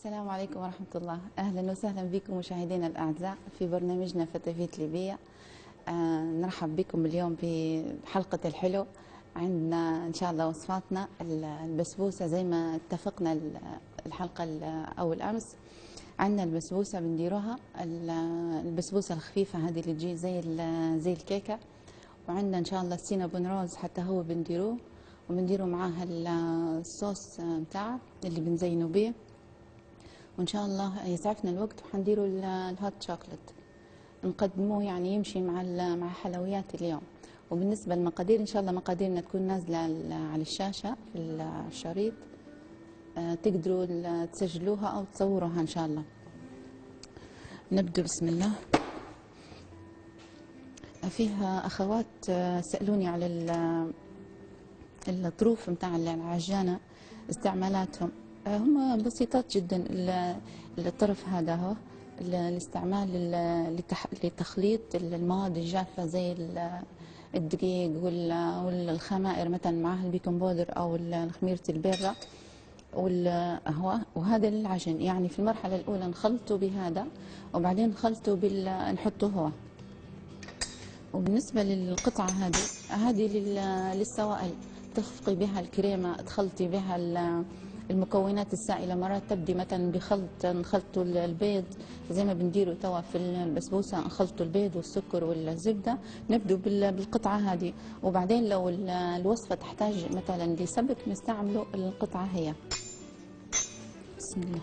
السلام عليكم ورحمة الله. أهلا وسهلا بكم مشاهدينا الأعزاء في برنامجنا فتافيت ليبية. نرحب بكم اليوم في حلقة الحلو. عندنا إن شاء الله وصفاتنا البسبوسة زي ما اتفقنا الحلقة أول أمس. عندنا البسبوسة بنديروها البسبوسة الخفيفة هذه اللي تجي زي الكيكة، وعندنا إن شاء الله السينابون روز حتى هو بنديروه، وبنديروا معاها الصوص متاعه اللي بنزينوا بيه، وإن شاء الله يسعفنا الوقت وحنديروا الهوت شوكولات نقدموه يعني يمشي مع حلويات اليوم. وبالنسبة للمقادير إن شاء الله مقاديرنا تكون نازلة على الشاشة في الشريط، تقدروا تسجلوها أو تصوروها إن شاء الله. نبدأ بسم الله. فيها أخوات سألوني على الظروف متاع العجانة استعمالاتهم. هم بسيطات جدا. الطرف هذا هو الاستعمال لتخليط المواد الجافة زي الدقيق والخمائر مثلا معها البيكنج بودر أو خميرة البيرة والقهوة، وهذا للعجن. يعني في المرحلة الأولى نخلطه بهذا وبعدين نخلطه نحطه هو. وبالنسبة للقطعة هذه للسوائل، تخفقي بها الكريمة، تخلطي بها المكونات السائلة. مرات تبدي مثلا نخلطوا البيض زي ما بنديروا توا في البسبوسة، نخلطوا البيض والسكر والزبدة. نبدو بالقطعة هذه، وبعدين لو الوصفة تحتاج مثلا لسبك نستعملوا القطعة هي. بسم الله.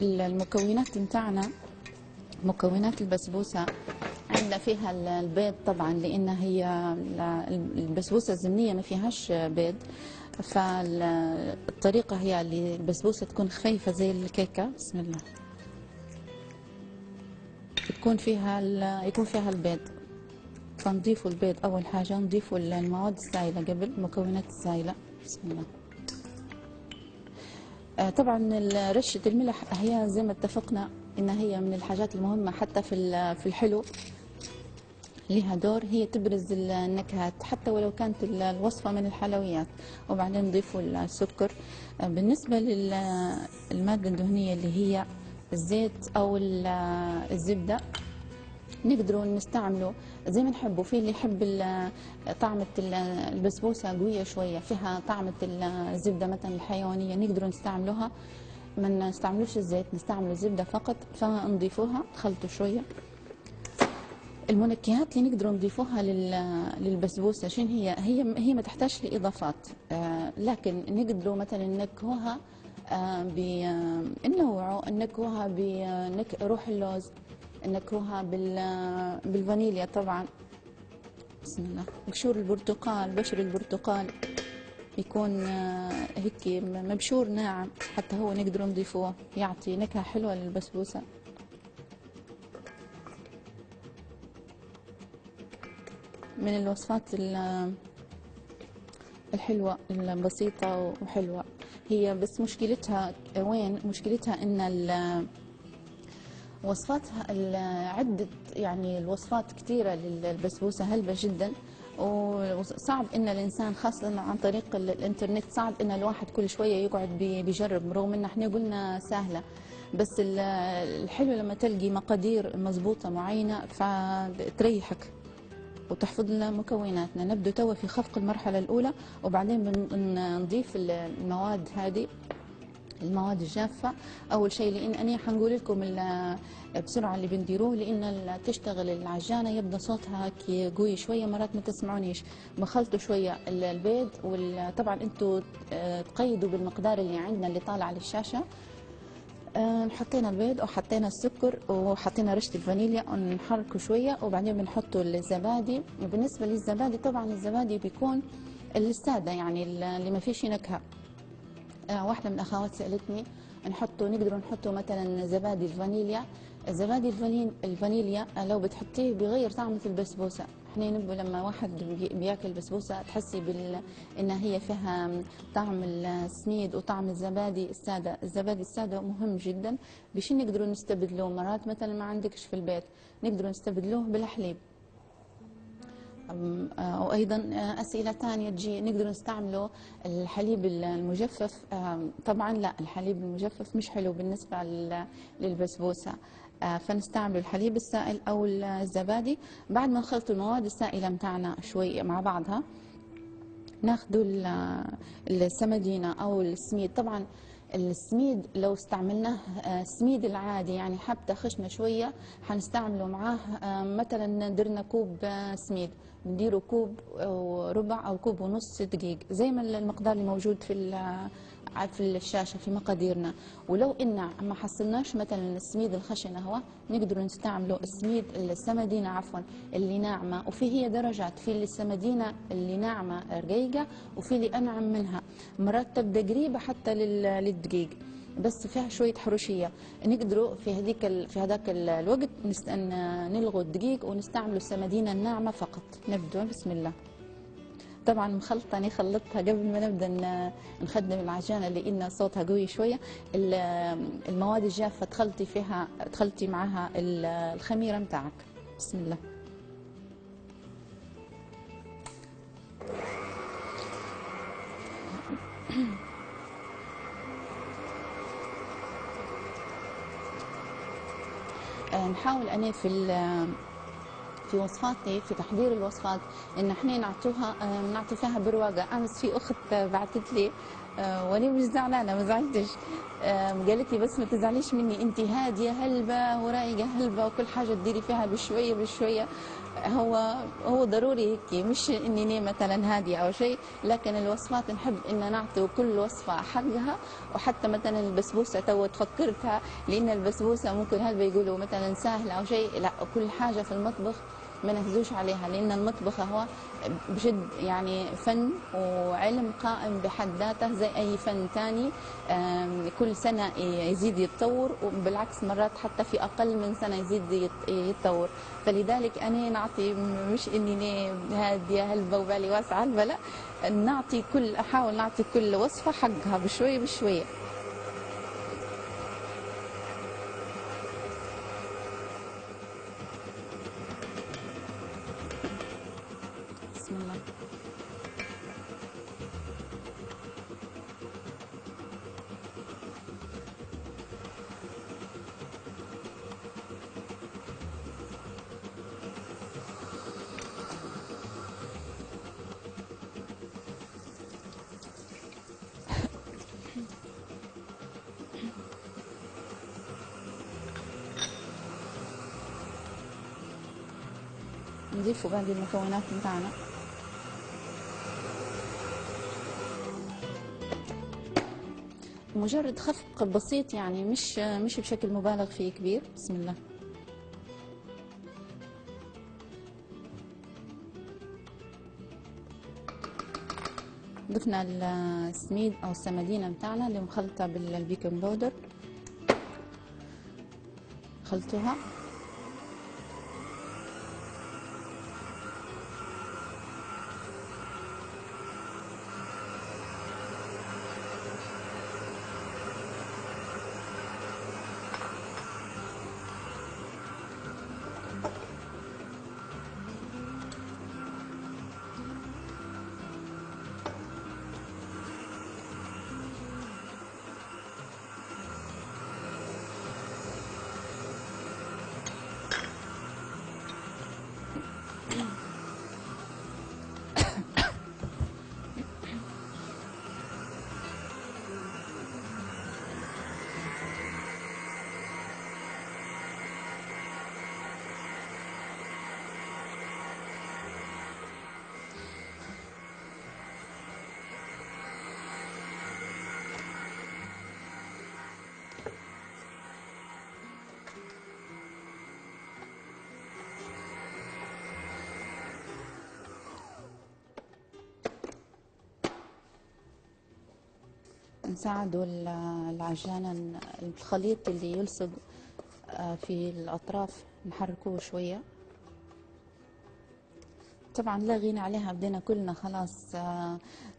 المكونات متاعنا، مكونات البسبوسة عندنا فيها البيض طبعا، لان هي البسبوسة الزمنية ما فيهاش بيض، فالطريقة هي اللي البسبوسة تكون خفيفة زي الكيكة. بسم الله. يكون فيها البيض، فنضيفوا البيض اول حاجة، نضيفوا المواد السائلة قبل المكونات السائلة. بسم الله. طبعا رشة الملح هي زي ما اتفقنا ان هي من الحاجات المهمة حتى في الحلو، لها دور، هي تبرز النكهات حتى ولو كانت الوصفة من الحلويات. وبعدين نضيفوا السكر. بالنسبة للمادة الدهنية اللي هي الزيت أو الزبدة، نقدروا نستعمله زي ما نحبوا. في اللي يحب طعمة البسبوسة قوية شوية فيها طعمة الزبدة مثلا الحيوانية، نقدروا نستعملوها. ما نستعملوش الزيت، نستعمل الزبدة فقط، فنضيفوها نخلطوا شوية. المنكهات اللي نقدروا نضيفوها للبسبوسه شنو هي ما تحتاج لاضافات، لكن نقدروا مثلا نكهوها نكهوها بروح اللوز، نكهوها بالفانيليا طبعا. بسم الله. قشور البرتقال، بشر البرتقال يكون هيك مبشور ناعم، حتى هو نقدروا نضيفوه يعطي نكهه حلوه للبسبوسه. من الوصفات الحلوة البسيطة وحلوة هي، بس مشكلتها وين؟ مشكلتها ان وصفاتها عدة، يعني الوصفات كثيرة للبسبوسة هلبة جدا، وصعب ان الانسان خاصة عن طريق الانترنت صعب ان الواحد كل شوية يقعد بيجرب، رغم ان احنا قلنا سهلة. بس الحلو لما تلقي مقادير مضبوطة معينة فتريحك وتحفظ لنا مكوناتنا. نبدأ توا في خفق المرحلة الأولى، وبعدين بنضيف المواد هذه، المواد الجافة أول شيء. لأن أنا حنقول لكم بسرعة اللي بنديروه، لأن تشتغل العجانة يبدأ صوتها قوي شوية، مرات ما تسمعونيش. بخلطوا شوية البيض، طبعا أنتوا تقيدوا بالمقدار اللي عندنا اللي طالع على الشاشة. حطينا البيض وحطينا السكر وحطينا رشة الفانيليا ونحركه شوية، وبعدين بنحطوا الزبادي. وبالنسبة للزبادي طبعا الزبادي بيكون السادة، يعني اللي ما فيش نكهة. واحدة من الأخوات سألتني نقدروا نحطوا مثلا زبادي الفانيليا. الزبادي الفانيليا لو بتحطيه بيغير طعمة البسبوسة. احنا نبغى لما واحد بياكل بسبوسة تحسي انها هي فيها طعم السميد وطعم الزبادي السادة. الزبادي السادة مهم جدا. بشي نقدروا نستبدلوه؟ مرات مثلا ما عندكش في البيت، نقدروا نستبدلوه بالحليب. وأيضا أسئلة ثانية تجي نقدر نستعمله الحليب المجفف. طبعا لا، الحليب المجفف مش حلو بالنسبة للبسبوسة. فنستعمل الحليب السائل أو الزبادي. بعد ما نخلط المواد السائلة متاعنا شوي مع بعضها، ناخذوا السمدينة أو السميد. طبعا السميد لو استعملناه سميد العادي يعني حبة خشنة شوية، حنستعمله معاه مثلا درنا كوب سميد، نديره كوب وربع أو كوب ونص دقيق، زي ما المقدار اللي موجود في الشاشة في مقاديرنا. ولو إن ما حصلناش مثلا السميد الخشن هو، نقدر نستعمله السميد السمدينة عفوا اللي ناعمة. وفي هي درجات، في السمدينة اللي ناعمة رقيقة، وفي اللي أنعم منها، مرات تبدأ قريبة حتى للدقيق بس فيها شوية حروشية. نقدروا في هذاك الوقت نلغوا الدقيق ونستعملوا السمدينة الناعمة فقط. نبدأ بسم الله. طبعا مخلطة، أنا خلطتها قبل ما نبدأ نخدم العجانة اللي إن صوتها قوي شوية. المواد الجافة تخلطي معها الخميرة متاعك. بسم الله. نحاول أنا في وصفاتي، في تحضير الوصفات، ان احنا نعطي فيها برواقه. امس في اخت بعثت لي وانا مش زعلانه، ما زعلتش. قالت لي بس ما تزعليش مني، انت هاديه هلبه ورايقه هلبه، وكل حاجه تديري فيها بشويه بشويه. هو ضروري هيك، مش اني مثلا هاديه او شيء، لكن الوصفات نحب ان نعطي كل وصفه حقها. وحتى مثلا البسبوسه تو تفكرتها، لان البسبوسه ممكن هلبة يقولوا مثلا سهله او شيء، لا، كل حاجه في المطبخ ما نهزوش عليها، لأن المطبخ هو بجد يعني فن وعلم قائم بحد ذاته زي أي فن تاني. كل سنة يزيد يتطور، وبالعكس مرات حتى في أقل من سنة يزيد يتطور. فلذلك أنا نعطي، مش إني هادية هلبة وبالي واسعة هلبة، لا، أحاول نعطي كل وصفة حقها بشوية بشوية. بسم الله. نضيف باقي المكونات بتاعنا. مجرد خفق بسيط يعني، مش بشكل مبالغ فيه كبير. بسم الله. ضفنا السميد او السمدينه بتاعنا اللي مخلطه بالبيكنج باودر، خلطوها. نساعدوا العجانة، الخليط اللي يلصق في الأطراف نحركوه شوية. طبعا لا غنى عليها، بدينا كلنا خلاص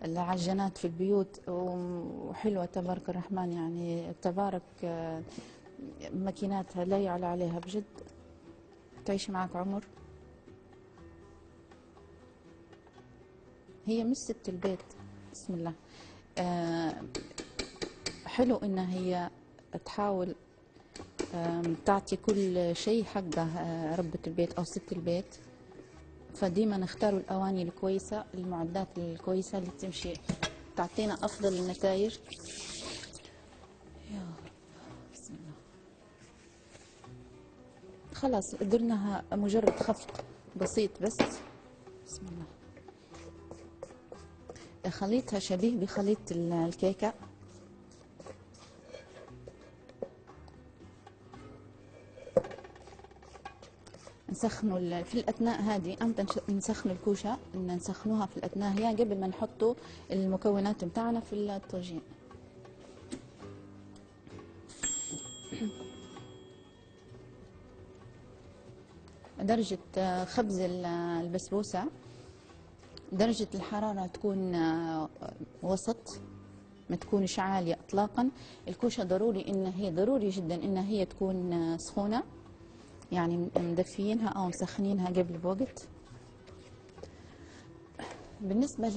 العجانات في البيوت وحلوة تبارك الرحمن، يعني تبارك ماكيناتها لا يعلى عليها بجد، تعيش معك عمر. هي مش ست البيت. بسم الله. آه حلو إنها هي تحاول تعطي كل شيء حقه ربة البيت أو ست البيت. فديما نختاروا الأواني الكويسة، المعدات الكويسة اللي تمشي تعطينا أفضل النتائج. يا رب. بسم الله. خلاص قدرناها مجرد خفق بسيط بس. بسم الله. خليطها شبيه بخليط الكيكة. نسخنوا في الأثناء هذه أمتى نسخنوا الكوشة، نسخنوها في الأثناء هي قبل ما نحطوا المكونات متاعنا في الطاجين. درجة خبز البسبوسة درجة الحرارة تكون وسط، ما تكونش عالية إطلاقا. الكوشة ضروري جدا إن هي تكون سخونة، يعني مدفيينها أو مسخنينها قبل بوقت. بالنسبة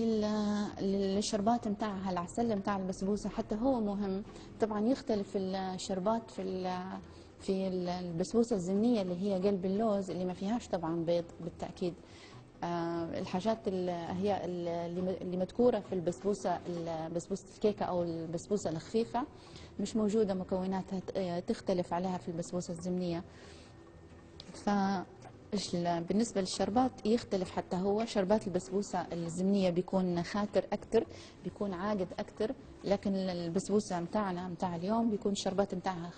للشربات متاعها، العسل متاع البسبوسة حتى هو مهم. طبعا يختلف الشربات في البسبوسة الزنية اللي هي قلب اللوز اللي ما فيهاش طبعا بيض بالتأكيد. الحاجات هي اللي مذكورة في بسبوسة الكيكة أو البسبوسة الخفيفة مش موجودة مكوناتها تختلف عليها في البسبوسة الزمنية. بالنسبة للشربات يختلف، حتى هو شربات البسبوسة الزمنية بيكون خاتر أكتر، بيكون عاقد أكتر، لكن البسبوسة متاعنا متاع اليوم بيكون الشربات متاعها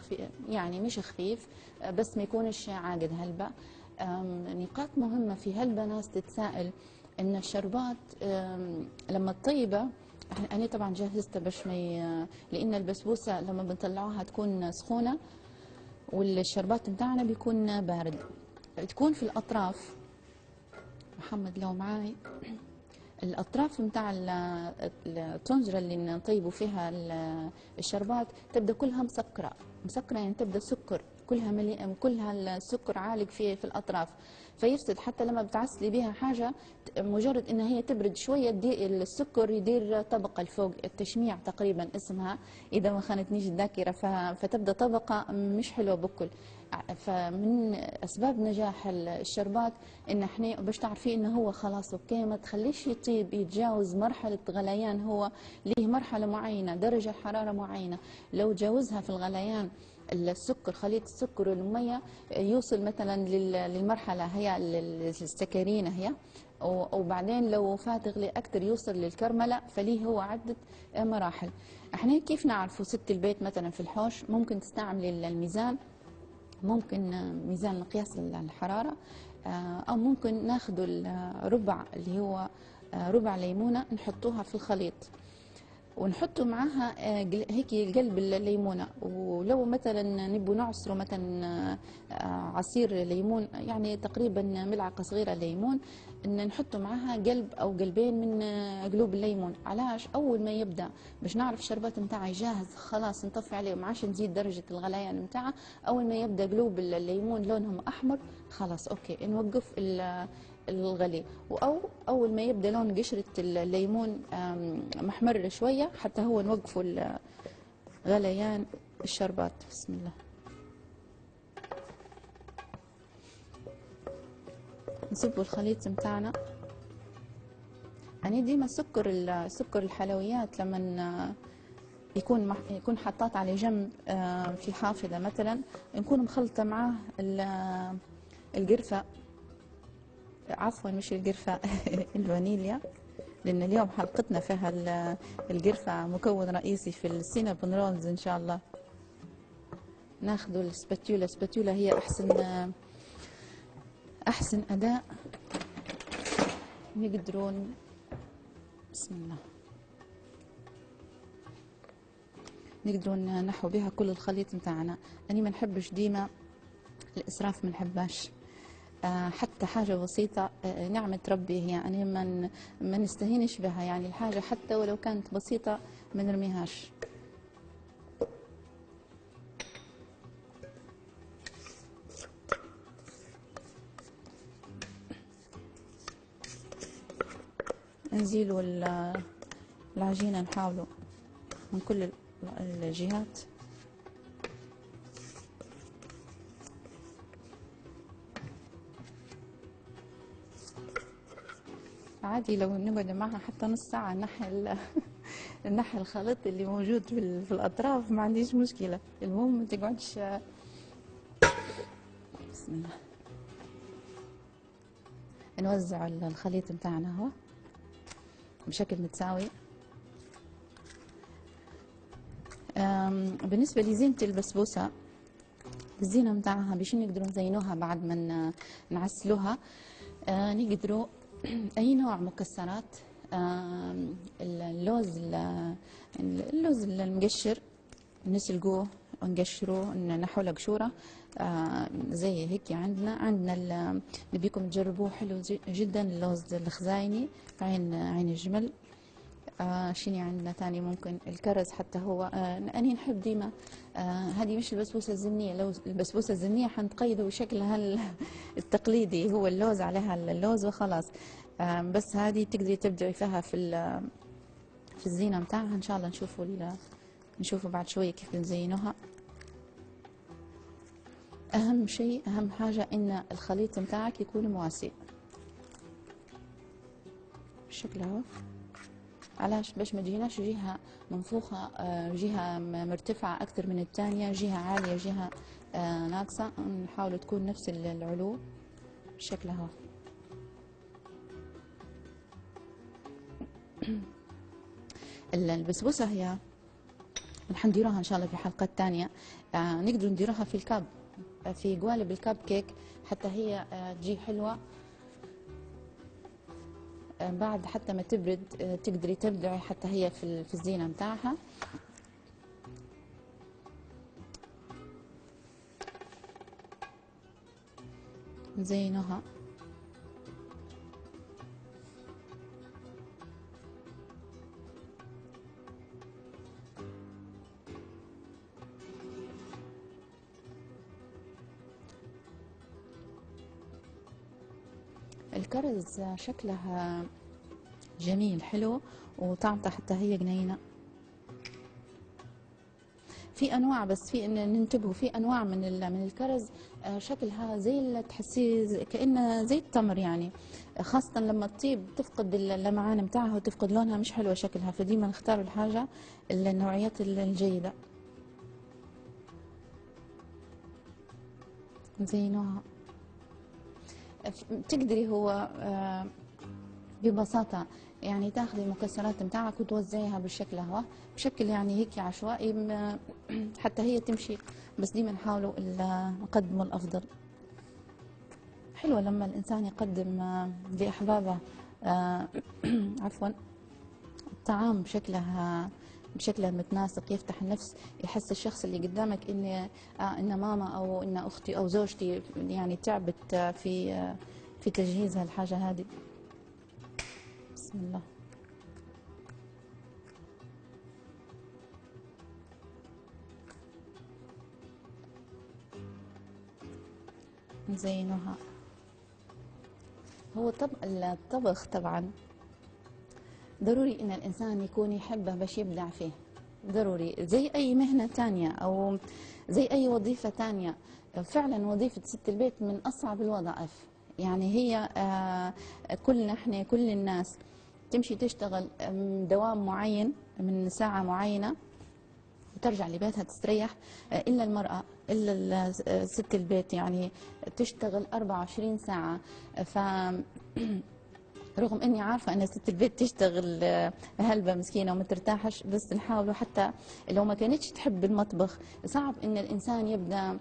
يعني مش خفيف بس ما يكونش عاقد هلبة. نقاط مهمة في هلبة ناس تتساءل إن الشربات لما الطيبة، أنا طبعا جهزتها باش لأن البسبوسة لما بنطلعوها تكون سخونة والشربات متاعنا بيكون بارد. تكون في الأطراف، محمد لو معاي، الأطراف متاع الطنجرة اللي نطيبوا فيها الشربات تبدأ كلها مسكرة يعني تبدأ سكر، كلها مليئة، كلها السكر عالق في الأطراف، فيفسد. حتى لما بتعسلي بها حاجة مجرد إن هي تبرد شوية السكر يدير طبقة الفوق، التشميع تقريبا اسمها إذا ما خانتنيش الذاكرة، فتبدأ طبقة مش حلوة بكل. فمن اسباب نجاح الشربات ان احنا باش تعرفي انه هو خلاص اوكي، ما تخليش يطيب يتجاوز مرحله غليان، هو ليه مرحله معينه درجه حراره معينه، لو جاوزها في الغليان السكر، خليط السكر والميه يوصل مثلا للمرحله هي السكرينه هي، وبعدين لو فات غلي اكثر يوصل للكرمله، فليه هو عده مراحل. احنا كيف نعرفوا ست البيت مثلا في الحوش ممكن تستعملي الميزان، ممكن ميزان مقياس الحرارة، أو ممكن ناخذ الربع اللي هو ربع ليمونة نحطوها في الخليط ونحطوا معاها هيك قلب الليمونة. ولو مثلا نبوا نعصروا مثلا عصير ليمون، يعني تقريبا ملعقة صغيرة ليمون، ان نحطوا معاها قلب او قلبين من قلوب الليمون. علاش؟ اول ما يبدا باش نعرف الشربات نتاعي جاهز خلاص نطفي عليه وما عادش نزيد درجة الغليان نتاعها، اول ما يبدا قلوب الليمون لونهم احمر خلاص اوكي نوقف الغلي. او اول ما يبدا لون قشره الليمون محمر شويه حتى هو نوقفوا غليان الشربات. بسم الله. نصبوا الخليط متاعنا. يعني ديما سكر الحلويات لما يكون حطات على جنب في حافظه مثلا، نكون مخلطه معاه القرفه، عفوا مش القرفة الفانيليا، لأن اليوم حلقتنا فيها القرفة مكون رئيسي في السينابون رولز إن شاء الله. ناخذ السباتيولا هي أحسن أداء نقدرون. بسم الله. نقدرون نحو بها كل الخليط متاعنا. أنا ما نحبش ديما الإسراف، ما نحباش حتى حاجة بسيطة نعمة ربي هي، يعني ما نستهينش بها، يعني الحاجة حتى ولو كانت بسيطة ما نرميهاش. نزيلوا العجينة، نحاولوا من كل الجهات. عادي لو نقعد معها حتى نص ساعة نحي نحي الخليط اللي موجود في الأطراف، ما عنديش مشكلة، المهم ما تقعدش. بسم الله. نوزع الخليط متاعنا اهو بشكل متساوي. بالنسبة لزينة البسبوسة، الزينة متاعها باش نقدروا نزينوها بعد ما نعسلوها، نقدروا أي نوع مكسرات، اللوز المقشر نسلقوه ونقشروه نحوله قشورة زي هيك. عندنا نبيكم تجربوه، حلو جدا اللوز الخزايني، عين الجمل. شيني عندنا تاني؟ ممكن الكرز حتى هو. أنا نحب ديما هذه مش البسبوسة الزنية، لو البسبوسة الزنية حنتقيدوا بشكلها التقليدي، هو اللوز عليها اللوز وخلاص. بس هذه تقدري تبدعي فيها في الزينة متاعها. إن شاء الله نشوفوا بعد شوية كيف نزينوها. أهم شيء، أهم حاجة إن الخليط متاعك يكون مواسي بالشكل هو. علاش؟ باش ما تجيناش جهة منفوخة، جهة مرتفعة أكثر من الثانية، جهة عالية جهة ناقصة. نحاول تكون نفس العلو بالشكل هو. البسبوسة هي نحنديروها إن شاء الله في حلقات تانية. نقدر نديروها في الكاب، في قوالب الكاب كيك، حتى هي تجي حلوة. بعد حتى ما تبرد تقدري تبدعي حتى هي في الزينة متاعها. نزينوها. الكرز شكلها جميل حلو، وطعمتها حتى هي جنينة. في انواع، بس في ان ننتبهوا، في انواع من الكرز شكلها زي تحسيه كأنه زي التمر يعني، خاصة لما تطيب تفقد اللمعان متاعها وتفقد لونها، مش حلوة شكلها. فديما نختار الحاجة النوعيات الجيدة. زينوها. تقدري هو ببساطة يعني تاخذي المكسرات متاعك وتوزعيها بالشكل هو، بشكل يعني هيك عشوائي حتى هي تمشي. بس ديما نحاولوا نقدموا الأفضل. حلوة لما الإنسان يقدم لأحبابه عفوا الطعام بشكله متناسق، يفتح النفس، يحس الشخص اللي قدامك إن ماما أو إن أختي أو زوجتي يعني تعبت في تجهيز هالحاجة هذه. بسم الله. نزينوها. هو الطبخ طبعا ضروري ان الانسان يكون يحبه باش يبدع فيه، ضروري زي اي مهنة تانية او زي اي وظيفة تانية. فعلا وظيفة ست البيت من اصعب الوظائف، يعني هي احنا كل الناس تمشي تشتغل دوام معين من ساعة معينة وترجع لبيتها تستريح، إلا المرأة، إلا ست البيت يعني تشتغل 24 ساعة. ف رغم اني عارفه ان ست البيت تشتغل هلبة مسكينه وما ترتاحش، بس نحاولوا حتى لو ما كانتش تحب المطبخ. صعب ان الانسان يبدا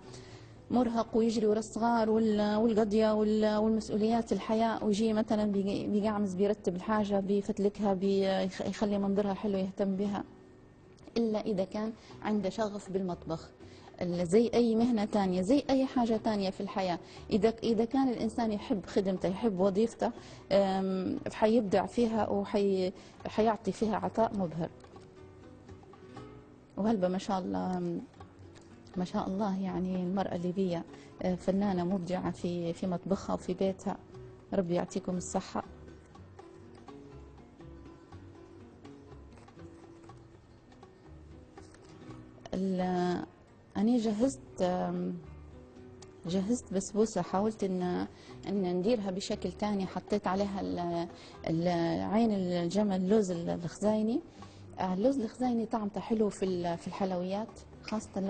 مرهق ويجري ورا الصغار والقضيه والمسؤوليات الحياه، ويجي مثلا بيقعمز بيرتب الحاجه بيفتلكها بيخلي منظرها حلو يهتم بها، الا اذا كان عنده شغف بالمطبخ. زي أي مهنة تانية، زي أي حاجة تانية في الحياة، إذا كان الإنسان يحب خدمته يحب وظيفته حيبدع فيها وحيعطي فيها عطاء مبهر. وهلبة ما شاء الله ما شاء الله، يعني المرأة الليبية فنانة مبدعة في مطبخها وفي بيتها. ربي يعطيكم الصحة. أنا جهزت بسبوسة، حاولت إن نديرها بشكل تاني. حطيت عليها عين الجمل، اللوز الخزايني. اللوز الخزايني طعمته حلو في الحلويات، خاصة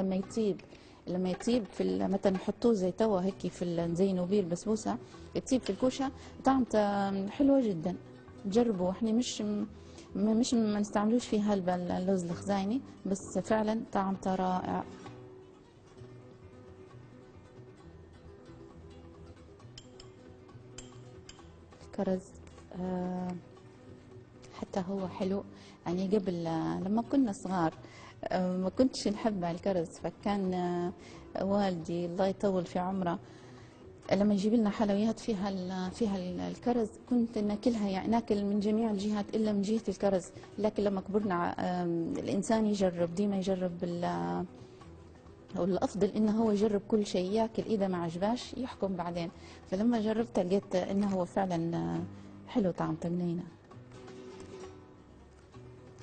لما يطيب مثلا نحطوه زي توا هيك نزينوا بيه البسبوسة، يطيب في الكوشة، طعمته حلوة جدا. جربوا. احنا مش ما نستعملوش فيها اللوز الخزايني، بس فعلا طعمته رائع. الكرز حتى هو حلو. يعني قبل لما كنا صغار ما كنتش نحب الكرز، فكان والدي الله يطول في عمره لما يجيب لنا حلويات فيها الكرز كنت ناكلها، يعني ناكل من جميع الجهات الا من جهه الكرز. لكن لما كبرنا الانسان يجرب، ديما يجرب والافضل انه هو يجرب كل شيء، ياكل اذا ما عجباش يحكم بعدين. فلما جربت لقيت انه هو فعلا حلو، طعمته منينه.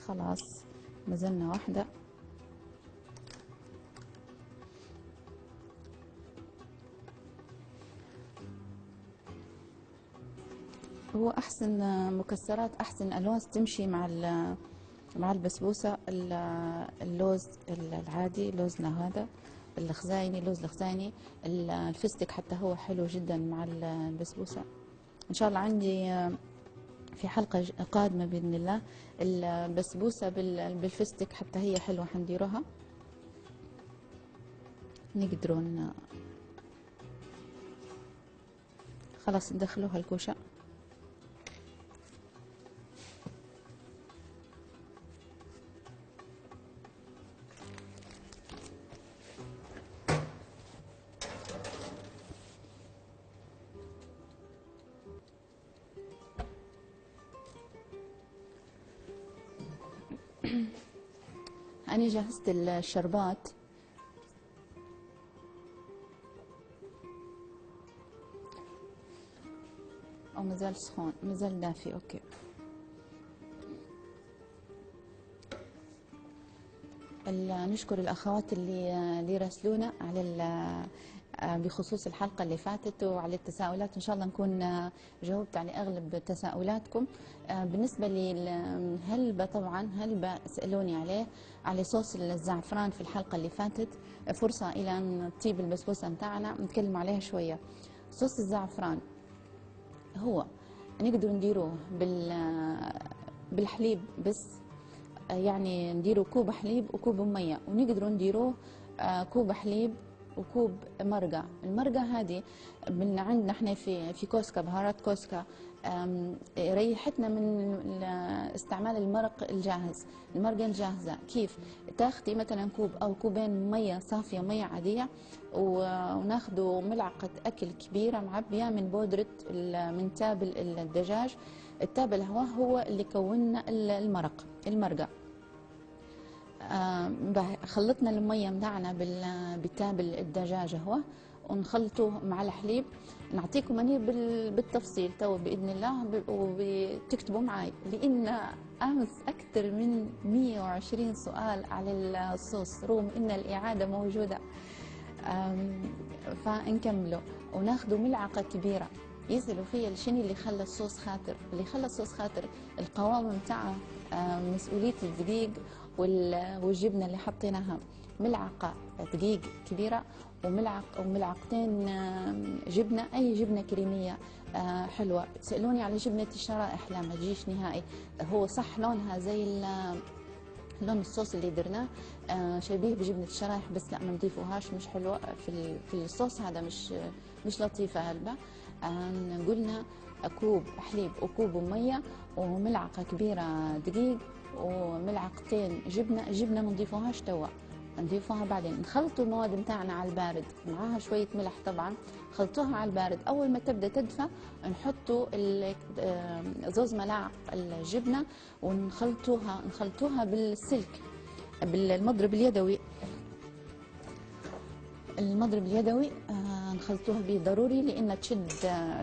خلاص مزلنا واحده. هو احسن مكسرات، احسن الواز تمشي مع البسبوسه اللوز العادي، لوزنا هذا اللوز الخزايني. الفستق حتى هو حلو جدا مع البسبوسه. ان شاء الله عندي في حلقه قادمه باذن الله البسبوسه بالفستق، حتى هي حلوه حنديروها. نقدرون خلاص ندخلوها الكوشه. أنا جهزت الشربات. أو مازال سخون، مازال دافي. أوكي. نشكر الأخوات اللي راسلونا على بخصوص الحلقة اللي فاتت وعلى التساؤلات. إن شاء الله نكون جاوبت على أغلب تساؤلاتكم. بالنسبة للهلبة، طبعا هلبة سألوني على صوص الزعفران في الحلقة اللي فاتت. فرصة إلى أن تطيب البسبوسة متاعنا نتكلم عليها شوية. صوص الزعفران هو نقدر نديروه بالحليب بس، يعني نديروا كوب حليب وكوب مية، ونقدروا نديروه كوب حليب وكوب مرقة. المرقة هذه من عندنا احنا في كوسكا، بهارات كوسكا، ريحتنا من استعمال المرق الجاهز. المرقة الجاهزة كيف؟ تاخدي مثلا كوب أو كوبين مية صافية، مية عادية، وناخدوا ملعقة أكل كبيرة معبية من بودرة من تابل الدجاج. التابل هو اللي كونا المرقة. خلطنا المية متاعنا بالتابل الدجاجة هو، ونخلطوه مع الحليب. نعطيكم منير بالتفصيل تو بإذن الله، وتكتبوا معي، لأن أمس أكثر من 120 سؤال على الصوص، رغم إن الإعادة موجودة. فنكمله وناخذوا ملعقة كبيرة. يسألوا فيا شنو اللي خلى الصوص خاطر. اللي خلى الصوص خاطر القوام متاعه، مسؤولية الدقيق والجبنة اللي حطيناها. ملعقة دقيق كبيرة وملعقتين جبنة، أي جبنة كريمية حلوة. تسألوني على جبنة الشرائح، لا ما تجيش نهائي. هو صح لونها زي لون الصوص اللي درناه شبيه بجبنة الشرايح، بس لا ما نضيفوهاش، مش حلوة في الصوص هذا، مش لطيفة هلبة. قلنا كوب حليب وكوب مية وملعقة كبيرة دقيق وملعقتين جبنة ما نضيفوهاش توا، نضيفوها بعدين. نخلطوا المواد متاعنا على البارد، معاها شوية ملح طبعا. خلطوها على البارد. أول ما تبدأ تدفى نحطوا زوز ملاعق الجبنة ونخلطوها بالسلك، بالمضرب اليدوي. نخلطوها به ضروري لأنها تشد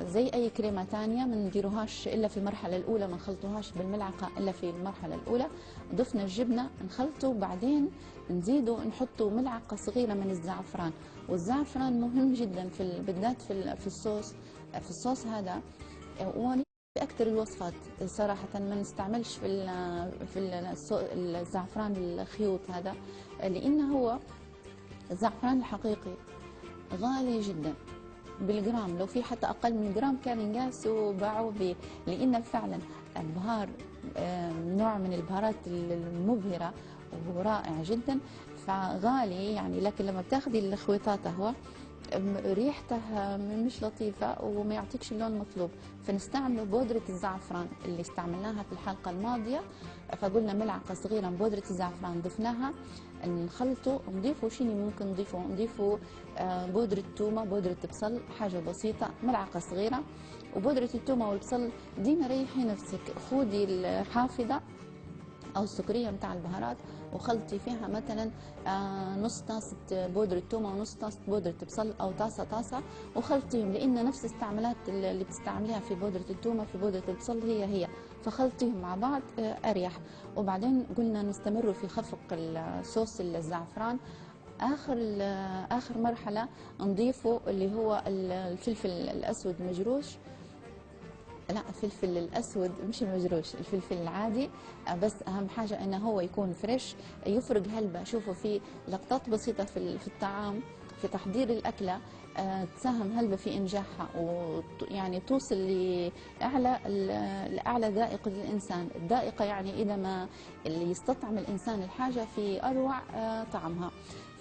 زي أي كريمة تانية. ما نديروهاش إلا في المرحلة الأولى، ما نخلطوهاش بالملعقة إلا في المرحلة الأولى. ضفنا الجبنة نخلطه، بعدين نزيدوا نحطوا ملعقة صغيرة من الزعفران. والزعفران مهم جدا بالذات في الصوص، في الصوص هذا. وأنا في أكثر الوصفات صراحة ما نستعملش الزعفران الخيوط هذا، لأنه هو الزعفران الحقيقي غالي جدا بالجرام. لو في حتى أقل من جرام كان ينقاس وباعوا به، لأن فعلا البهار نوع من البهارات المبهرة ورائع جدا، فغالي يعني. لكن لما بتاخدي الخويطات هو ريحته مش لطيفة وما يعطيكش اللون المطلوب. فنستعمل بودرة الزعفران اللي استعملناها في الحلقة الماضية. فقلنا ملعقة صغيرة من بودرة الزعفران ضفناها، نخلطه. نضيفه شنو ممكن نضيفه بودرة تومة، بودرة بصل، حاجة بسيطة، ملعقة صغيرة. وبودرة التومة والبصل ديما ريحي نفسك، خودي الحافظة أو السكرية متاع البهارات وخلطي فيها مثلا نص طاسة بودرة تومة ونص طاسة بودرة بصل أو طاسة وخلطيهم، لأن نفس الاستعمالات اللي بتستعمليها في بودرة التومة في بودرة البصل هي، فخلطيهم مع بعض أريح. وبعدين قلنا نستمر في خفق صوص الزعفران. آخر مرحلة نضيفه اللي هو الفلفل الأسود مجروش، لا الفلفل الاسود مش المجروش، الفلفل العادي. بس اهم حاجه انه هو يكون فريش، يفرق هلبة. شوفوا في لقطات بسيطه في الطعام في تحضير الاكله تساهم هلبة في انجاحها، ويعني توصل لاعلى ذائقه الانسان. الذائقه يعني اذا ما اللي يستطعم الانسان الحاجه في اروع طعمها.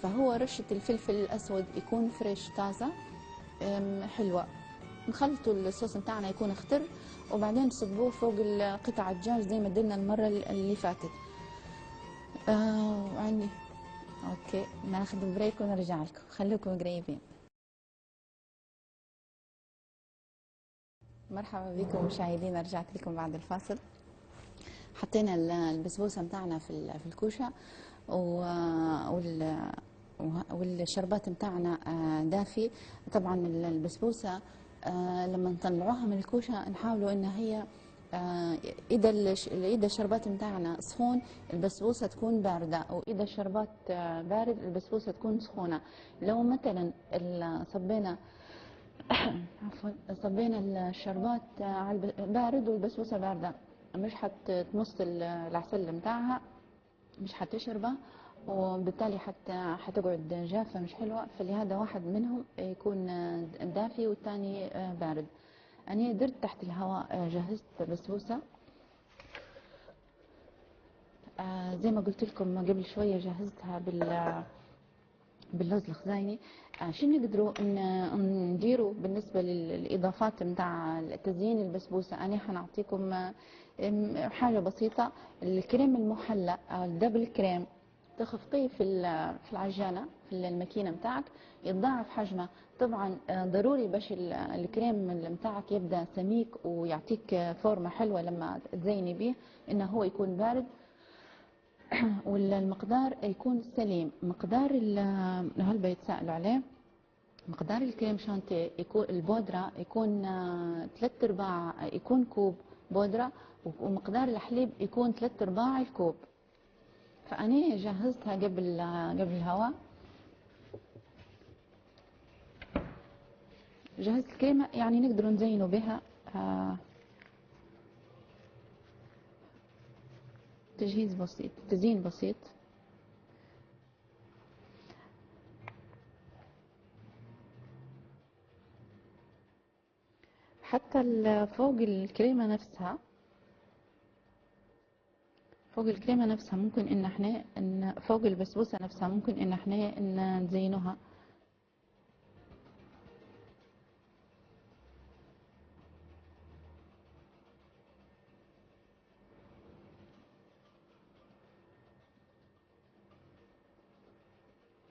فهو رشه الفلفل الاسود يكون فريش طازه حلوه. نخلطوا الصوص بتاعنا يكون اختر، وبعدين نصبوه فوق قطع الدجاج زي ما درنا المرة اللي فاتت. وعندي اوكي ناخذ بريك ونرجع لكم، خليكم قريبين. مرحبا بكم مشاهدينا، رجعت لكم بعد الفاصل. حطينا البسبوسة بتاعنا في الكوشة والشربات بتاعنا دافي. طبعا البسبوسة لما نطلعوها من الكوشة نحاولوا ان هي اذا الشربات بتاعنا سخون البسبوسه تكون بارده، او اذا الشربات بارد البسبوسه تكون سخونه. لو مثلا صبينا عفوا صبينا الشربات على بارد والبسبوسه بارده، مش حتمص العسل بتاعها، مش حتشربه، وبالتالي حتقعد جافة مش حلوة. فلهذا واحد منهم يكون دافي والثاني بارد. أنا درت تحت الهواء جهزت بسبوسة زي ما قلت لكم قبل شوية، جهزتها باللوز الخزايني. شو نقدروا نديروا بالنسبة للإضافات متاع تزيين البسبوسة؟ أنا حنعطيكم حاجة بسيطة. الكريم المحلى أو الدبل كريم تخفقيه في العجانة في الماكينة متاعك يتضاعف حجمه. طبعا ضروري باش الكريم متاعك يبدأ سميك ويعطيك فورمة حلوة لما تزيني به إنه هو يكون بارد. والمقدار يكون سليم. مقدار هل يتساءلوا عليه، مقدار الكريم شانتيه يكون البودرة يكون 3/4 يكون كوب بودرة، ومقدار الحليب يكون 3/4 الكوب. فأنا جهزتها قبل الهواء. جهزت الكريمة يعني نقدر نزينه بها تجهيز بسيط، تزيين بسيط. حتى فوق الكريمة نفسها، فوق الكريمة نفسها ممكن ان احنا فوق البسبوسة نفسها ممكن ان احنا نزينها.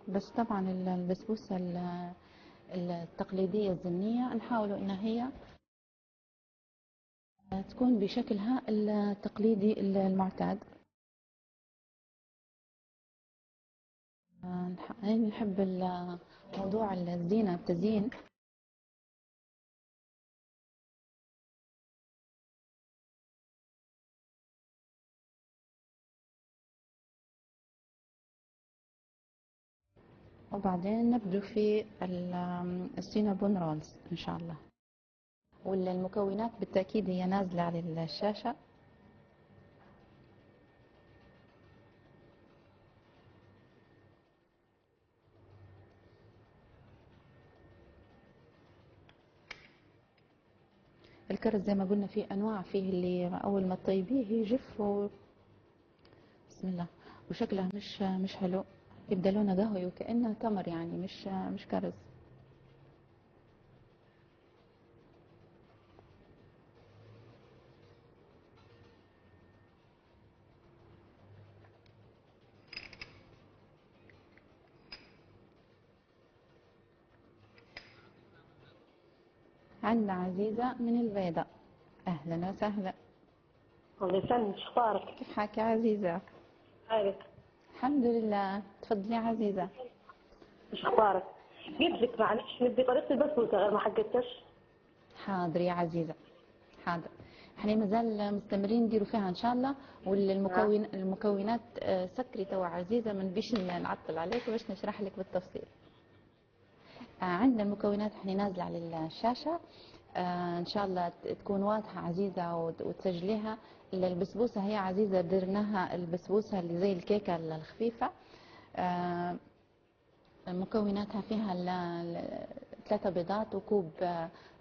بس طبعا البسبوسة التقليدية الزنية نحاولوا ان هي تكون بشكلها التقليدي المعتاد. نحب موضوع الزينة التزيين. وبعدين نبدو في السينابون رولز إن شاء الله. والمكونات بالتأكيد هي نازلة على الشاشة. الكرز زي ما قلنا فيه أنواع، فيه اللي أول ما تطيبيه يجف بسم الله، وشكله مش حلو، يبدأ لونه قهوي وكأنه تمر، يعني مش كرز. عندنا عزيزة من البيضاء، أهلا وسهلا. الله يسلمك، شو اخبارك؟ كيف حالك يا عزيزة؟ خيرك؟ الحمد لله. تفضلي يا عزيزة. شو اخبارك؟ قلت لك معلش نبي طريقة البسبوسة غير ما حققتش. حاضر يا عزيزة، حاضر. احنا مازال مستمرين نديروا فيها ان شاء الله. والمكونات سكري توا عزيزة، ما نبيش نعطل عليك باش نشرح لك بالتفصيل. عندنا المكونات احنا نازلة على الشاشة. ان شاء الله تكون واضحة عزيزة وتسجليها. البسبوسة هي عزيزة درناها البسبوسة اللي زي الكيكة الخفيفة. مكوناتها فيها 3 بيضات وكوب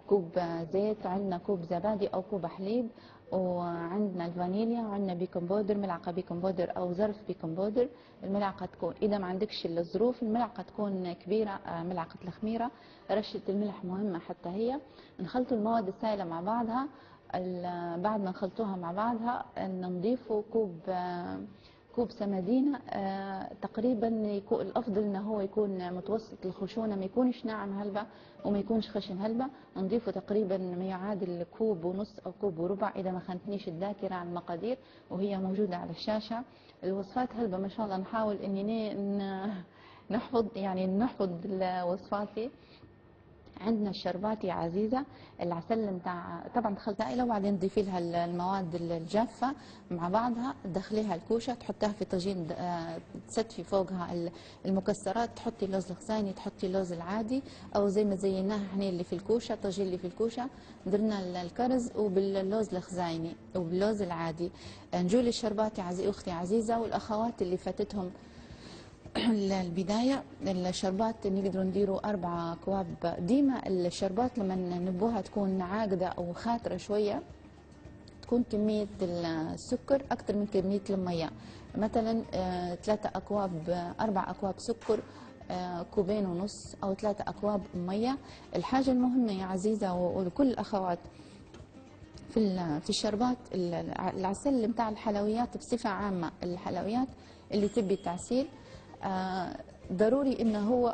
كوب زيت، وعندنا كوب زبادي او كوب حليب، وعندنا الفانيليا، وعندنا بيكنج بودر، ملعقه بيكنج بودر او ظرف بيكنج بودر. الملعقه تكون اذا ما عندكش الظروف الملعقه تكون كبيره، ملعقه الخميره. رشه الملح مهمه حتى هي. نخلطوا المواد السائله مع بعضها. بعد ما نخلطوها مع بعضها نضيفوا كوب سمادينة. تقريبا يكون الافضل انه هو يكون متوسط الخشونه، ما يكونش ناعم هلبة وما يكونش خشن هلبة. نضيفه تقريبا ما يعادل كوب ونص او كوب وربع اذا ما خانتنيش الذاكره على المقادير، وهي موجوده على الشاشه. الوصفات هلبة ما شاء الله نحاول اني نحفظ وصفاتي. عندنا الشربات يا عزيزة، العسل نتاع طبعا دخلت عائلة، وبعدين تضيفي لها المواد الجافة مع بعضها، تدخليها الكوشة، تحطها في طاجين، تستفي فوقها المكسرات، تحطي لوز الخزاني، تحطي لوز العادي او زي ما زيناها احنا اللي في الكوشة، طاجين اللي في الكوشة درنا الكرز وباللوز الخزايني وباللوز العادي. نجول الشربات يا اختي عزيزة والاخوات اللي فاتتهم البداية. الشربات نقدروا نديروا 4 أكواب. ديما الشربات لما نبوها تكون عاقدة أو خاطرة شوية تكون كمية السكر أكثر من كمية المية. مثلا 3 أكواب 4 أكواب سكر، 2.5 كوب أو 3 أكواب مية. الحاجة المهمة يا عزيزة ولكل الأخوات في الشربات، العسل بتاع الحلويات بصفة عامة، الحلويات اللي تبي تعسيل ضروري انه هو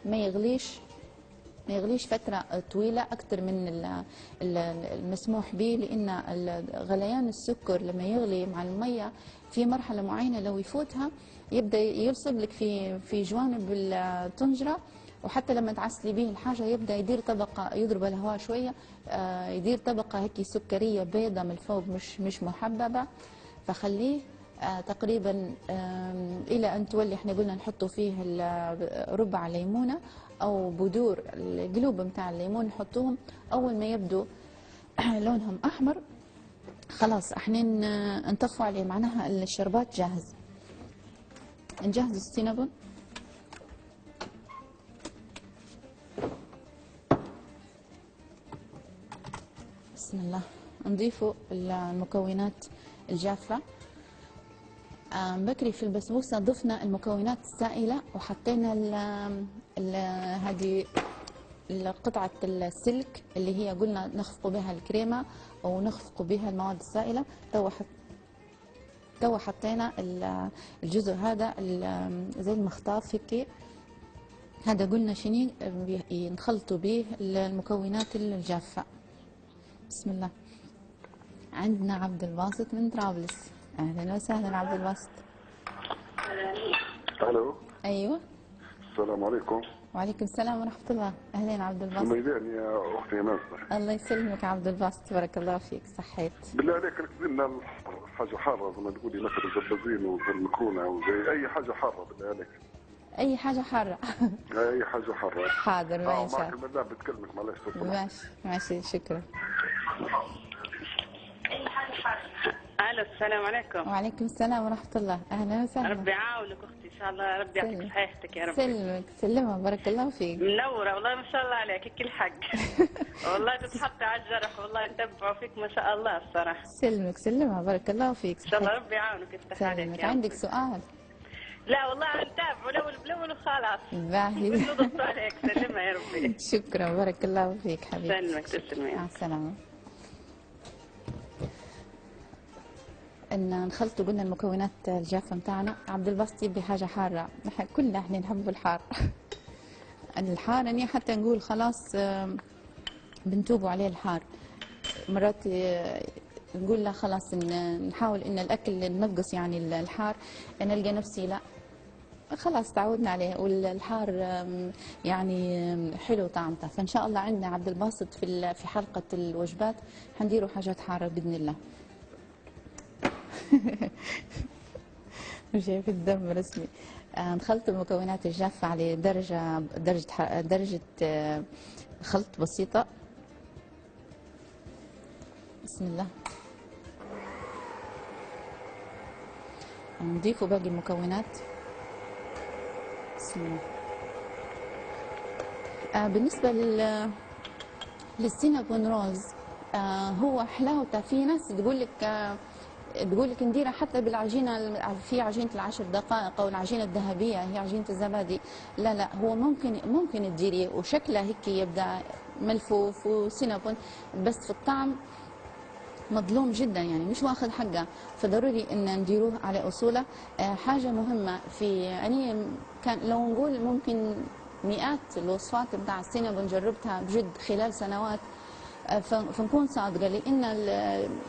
ما يغليش فترة طويلة أكثر من المسموح به، لأن غليان السكر لما يغلي مع المية في مرحلة معينة لو يفوتها يبدأ يلصق لك في جوانب الطنجرة، وحتى لما تعسلي به الحاجة يبدأ يدير طبقة، يضرب الهواء شوية، يدير طبقة هيك سكرية بيضة من فوق مش محببة. فخليه تقريبا الى ان تولي، احنا قلنا نحطوا فيه ربع ليمونه او بذور القلوب متاع الليمون نحطوهم. اول ما يبدو لونهم احمر خلاص احنا نطفوا عليه، معناها الشربات جاهز. نجهز السينابون. بسم الله. نضيفوا المكونات الجافه. بكري في البسبوسة ضفنا المكونات السائلة وحطينا هذه قطعة السلك اللي هي قلنا نخفق بها الكريمة أو نخفق بها المواد السائلة. تو حطينا الجزء هذا زي المخطاف هيك، هذا قلنا شنو نخلطوا به المكونات الجافة. بسم الله. عندنا عبد الباسط من طرابلس، أهلا وسهلا عبد الباسط. الو. أيوه السلام عليكم. وعليكم السلام ورحمة الله. أهلين عبد الباسط. ميدان يا أختي مازن. الله يسلمك عبد الباسط، بارك الله فيك، صحيت. بالله عليك ركز لنا حاجة حارة زي ما تقولي، مثل الزبازين والمكرونة وزي أي حاجة حارة بالله عليك. أي حاجة حارة. أي حاجة حارة. حاضر ما إن شاء الله. معك بالله بتكلمك معلش. ماشي ماشي، شكرا. الو السلام عليكم. وعليكم السلام ورحمة الله، أهلا وسهلا. ربي يعاونك أختي إن شاء الله، ربي يعطيك صحيحتك يا رب. سلمك سلمها، بارك الله فيك. منورة والله ما شاء الله عليك، كل حق. والله تتحطي على الجرح، والله نتبعوا فيك ما شاء الله الصراحة. سلمك سلمها، بارك الله فيك. إن شاء الله ربي يعاونك يفتح عليك يا عندك سؤال؟ لا والله نتابعه الأول وخلاص. باهي. نضغط عليك، سلمها يا ربي. شكرا، بارك الله فيك حبيبتي. سلمك تسلمي. مع السلامة. ان نخلطوا قلنا المكونات الجافه بتاعنا. عبد الباسط يبي حاجه حاره، نحن كلنا احنا نحب الحار. الحار يعني حتى نقول خلاص بنتوبوا عليه الحار. مرات نقول لا خلاص نحاول ان الاكل ننقص يعني الحار، انا القى نفسي لا خلاص تعودنا عليه، والحار يعني حلو طعمته. فان شاء الله عندنا عبد الباسط في حلقه الوجبات حنديروا حاجات حاره باذن الله. شايف الدم رسمي. نخلط المكونات الجافة على درجة خلط بسيطة. بسم الله. نضيف باقي المكونات. بسم الله. بالنسبة للسينابون رولز، هو حلاوته في ناس تقول لك نديرها حتى بالعجينه، في عجينه العشر دقائق او العجينه الذهبيه هي عجينه الزبادي. لا لا، هو ممكن تديريه وشكله هيك يبدا ملفوف وسينابون، بس في الطعم مظلوم جدا يعني مش واخذ حقه، فضروري ان نديروه على اصوله. حاجه مهمه في يعني كان لو نقول ممكن مئات الوصفات بتاع السينابون جربتها بجد خلال سنوات، فنكون صادقه، لان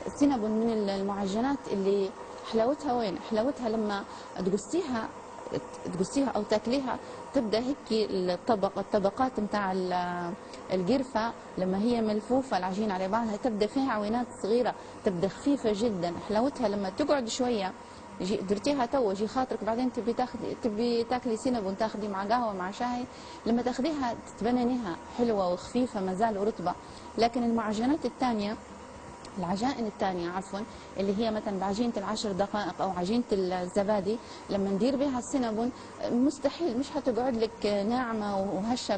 السينابون من المعجنات اللي حلاوتها وين؟ حلاوتها لما تقصيها او تاكليها تبدا هيك الطبقات نتاع القرفه لما هي ملفوفه العجينه على بعضها تبدا فيها عوينات صغيره، تبدا خفيفه جدا. حلاوتها لما تقعد شويه درتيها تو جي خاطرك بعدين تبي تاكلي سينابون، تاخدي مع قهوه مع شاي، لما تاخديها تتبننيها حلوه وخفيفه ما زال رطبه. لكن المعجنات الثانيه، العجائن الثانيه عفوا، اللي هي مثلا بعجينه العشر دقائق او عجينه الزبادي، لما ندير بها السينابون مستحيل مش هتقعد لك ناعمه وهشه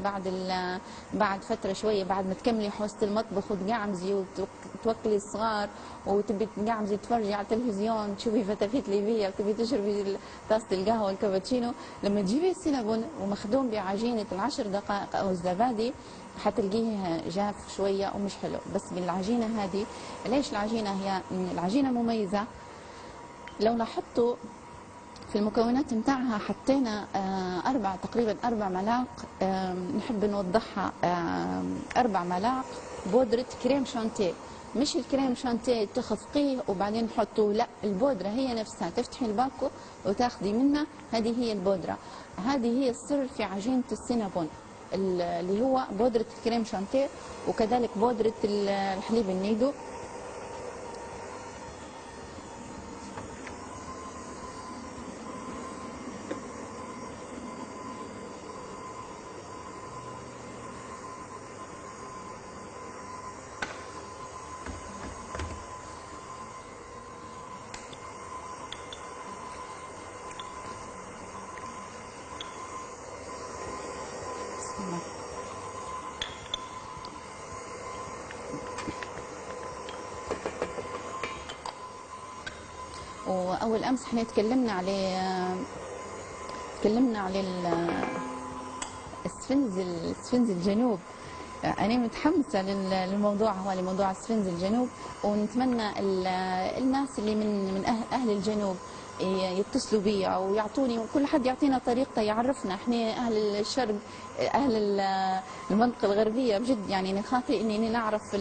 بعد فتره شويه، بعد ما تكملي حوسه المطبخ وتقعمزي وتوكلي الصغار وتبي تقعمزي تتفرجي على التلفزيون تشوفي فتافيت ليبيه وتبي تشربي طاسه القهوه والكابتشينو، لما تجيبي السينابون ومخدوم بعجينه العشر دقائق او الزبادي حتلقيه جاف شويه ومش حلو. بس بالعجينه هذه، ليش العجينه هي العجينه مميزه؟ لو لاحظتوا في المكونات نتاعها حطينا تقريبا 4 ملاعق، نحب نوضحها 4 ملاعق بودره كريم شانتيه. مش الكريم شانتيه تخفقيه وبعدين نحطوه، لا، البودره هي نفسها تفتحي الباكو وتاخدي منها، هذه هي البودره. هذه هي السر في عجينه السينابون اللي هو بودره الكريم شانتيه، وكذلك بودره الحليب النيدو. واول امس احنا تكلمنا على السفنز الجنوب. انا متحمسه للموضوع، هو لموضوع السفنز الجنوب، ونتمنى الناس اللي من اهل الجنوب يتصلوا بي او يعطوني، وكل حد يعطينا طريقته يعرفنا. احنا اهل الشرق، اهل المنطقه الغربيه بجد يعني نخاطر اني نعرف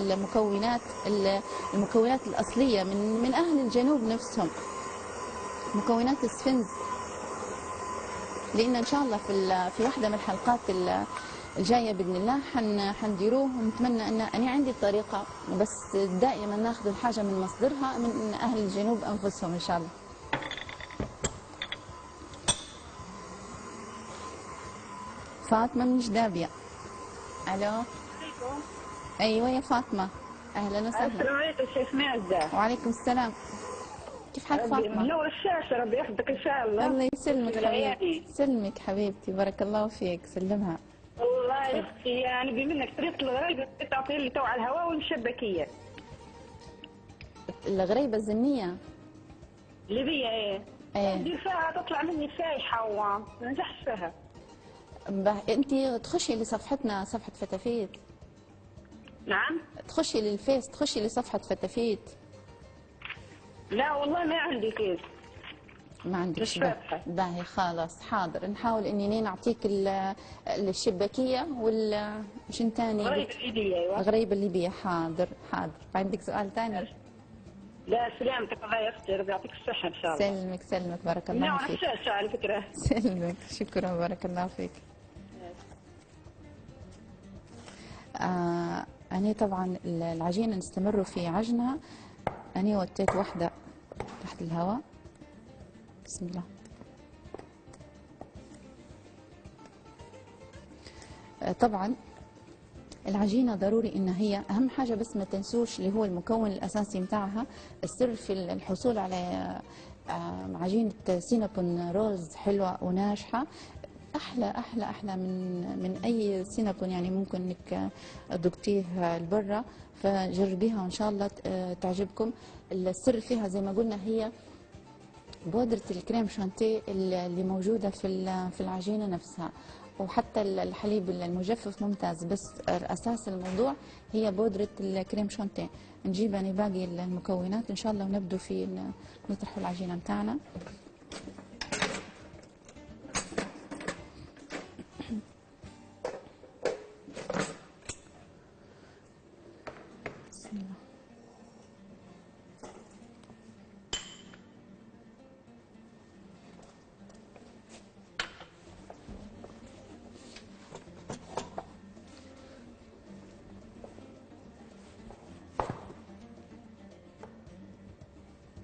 المكونات الاصليه من اهل الجنوب نفسهم. مكونات السفنز لان ان شاء الله في واحده من الحلقات الجايه باذن الله حنديروه، ونتمنى ان انا عندي الطريقه، بس دائما ناخذ الحاجه من مصدرها من اهل الجنوب انفسهم ان شاء الله. فاطمه من جدابيه. الو. ايوه يا فاطمه، اهلا وسهلا. السلام عليكم شيخ مازة. وعليكم السلام. كيف حالك فاطمه؟ منور الشاشه، ربي يحفظك ان شاء الله. الله يسلمك حبيبتي. يسلمك حبيبتي، بارك الله فيك، سلمها. والله يا اختي يعني بمنك طريقه الغريبه تعطي لي تو على الهواء والشبكيه. الغريبه الزمنيه ليبيه ايه؟ ندير فيها تطلع مني فايحه وما ننجحش فيها. انت تخشي لصفحتنا، صفحه فتافيت. نعم. تخشي للفيس، تخشي لصفحه فتافيت. لا والله ما عندي كيس. ما عندك مش فاتحه. باهي خلاص، حاضر نحاول اني نعطيك الشباكيه شن ثاني؟ الغريبه الليبيه. ايوه الغريبه الليبيه. حاضر حاضر. عندك سؤال ثاني؟ لا سلامتك الله يا اختي، ربي يعطيك الصحه ان شاء الله. سلمك سلمك، بارك الله منور فيك. الشاشه على فكره. سلمك، شكرا، بارك الله فيك. أنا طبعا العجينة نستمر في عجنها. أنا وطيت واحدة تحت الهواء. بسم الله. طبعا العجينة ضروري إن هي أهم حاجة، بس ما تنسوش اللي هو المكون الأساسي متاعها. السر في الحصول على عجينة سينابون رولز حلوة وناجحة، احلى احلى احلى من اي سينابون يعني ممكن انك ذقتيه لبرا، فجربيها وان شاء الله تعجبكم. السر فيها زي ما قلنا هي بودرة الكريم شانتيه اللي موجودة في العجينة نفسها، وحتى الحليب المجفف ممتاز، بس اساس الموضوع هي بودرة الكريم شانتيه. نجيب يعني باقي المكونات ان شاء الله ونبدو في نطرح العجينة بتاعنا.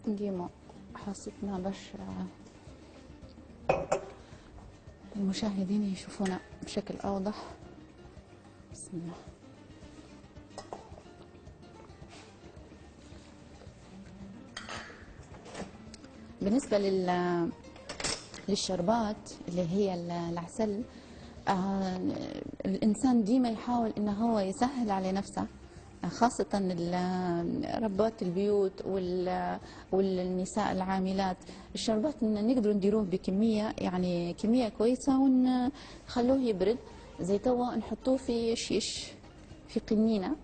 ديما حاستنا باش المشاهدين يشوفونا بشكل أوضح. بسم الله. بالنسبة للشربات اللي هي العسل، الإنسان ديما يحاول إنه هو يسهل على نفسه، خاصة ربات البيوت والنساء العاملات. الشربات نقدروا نديروه بكمية، يعني كمية كويسة، ونخلوه يبرد. زي توا نحطوه في شيش، في قنينة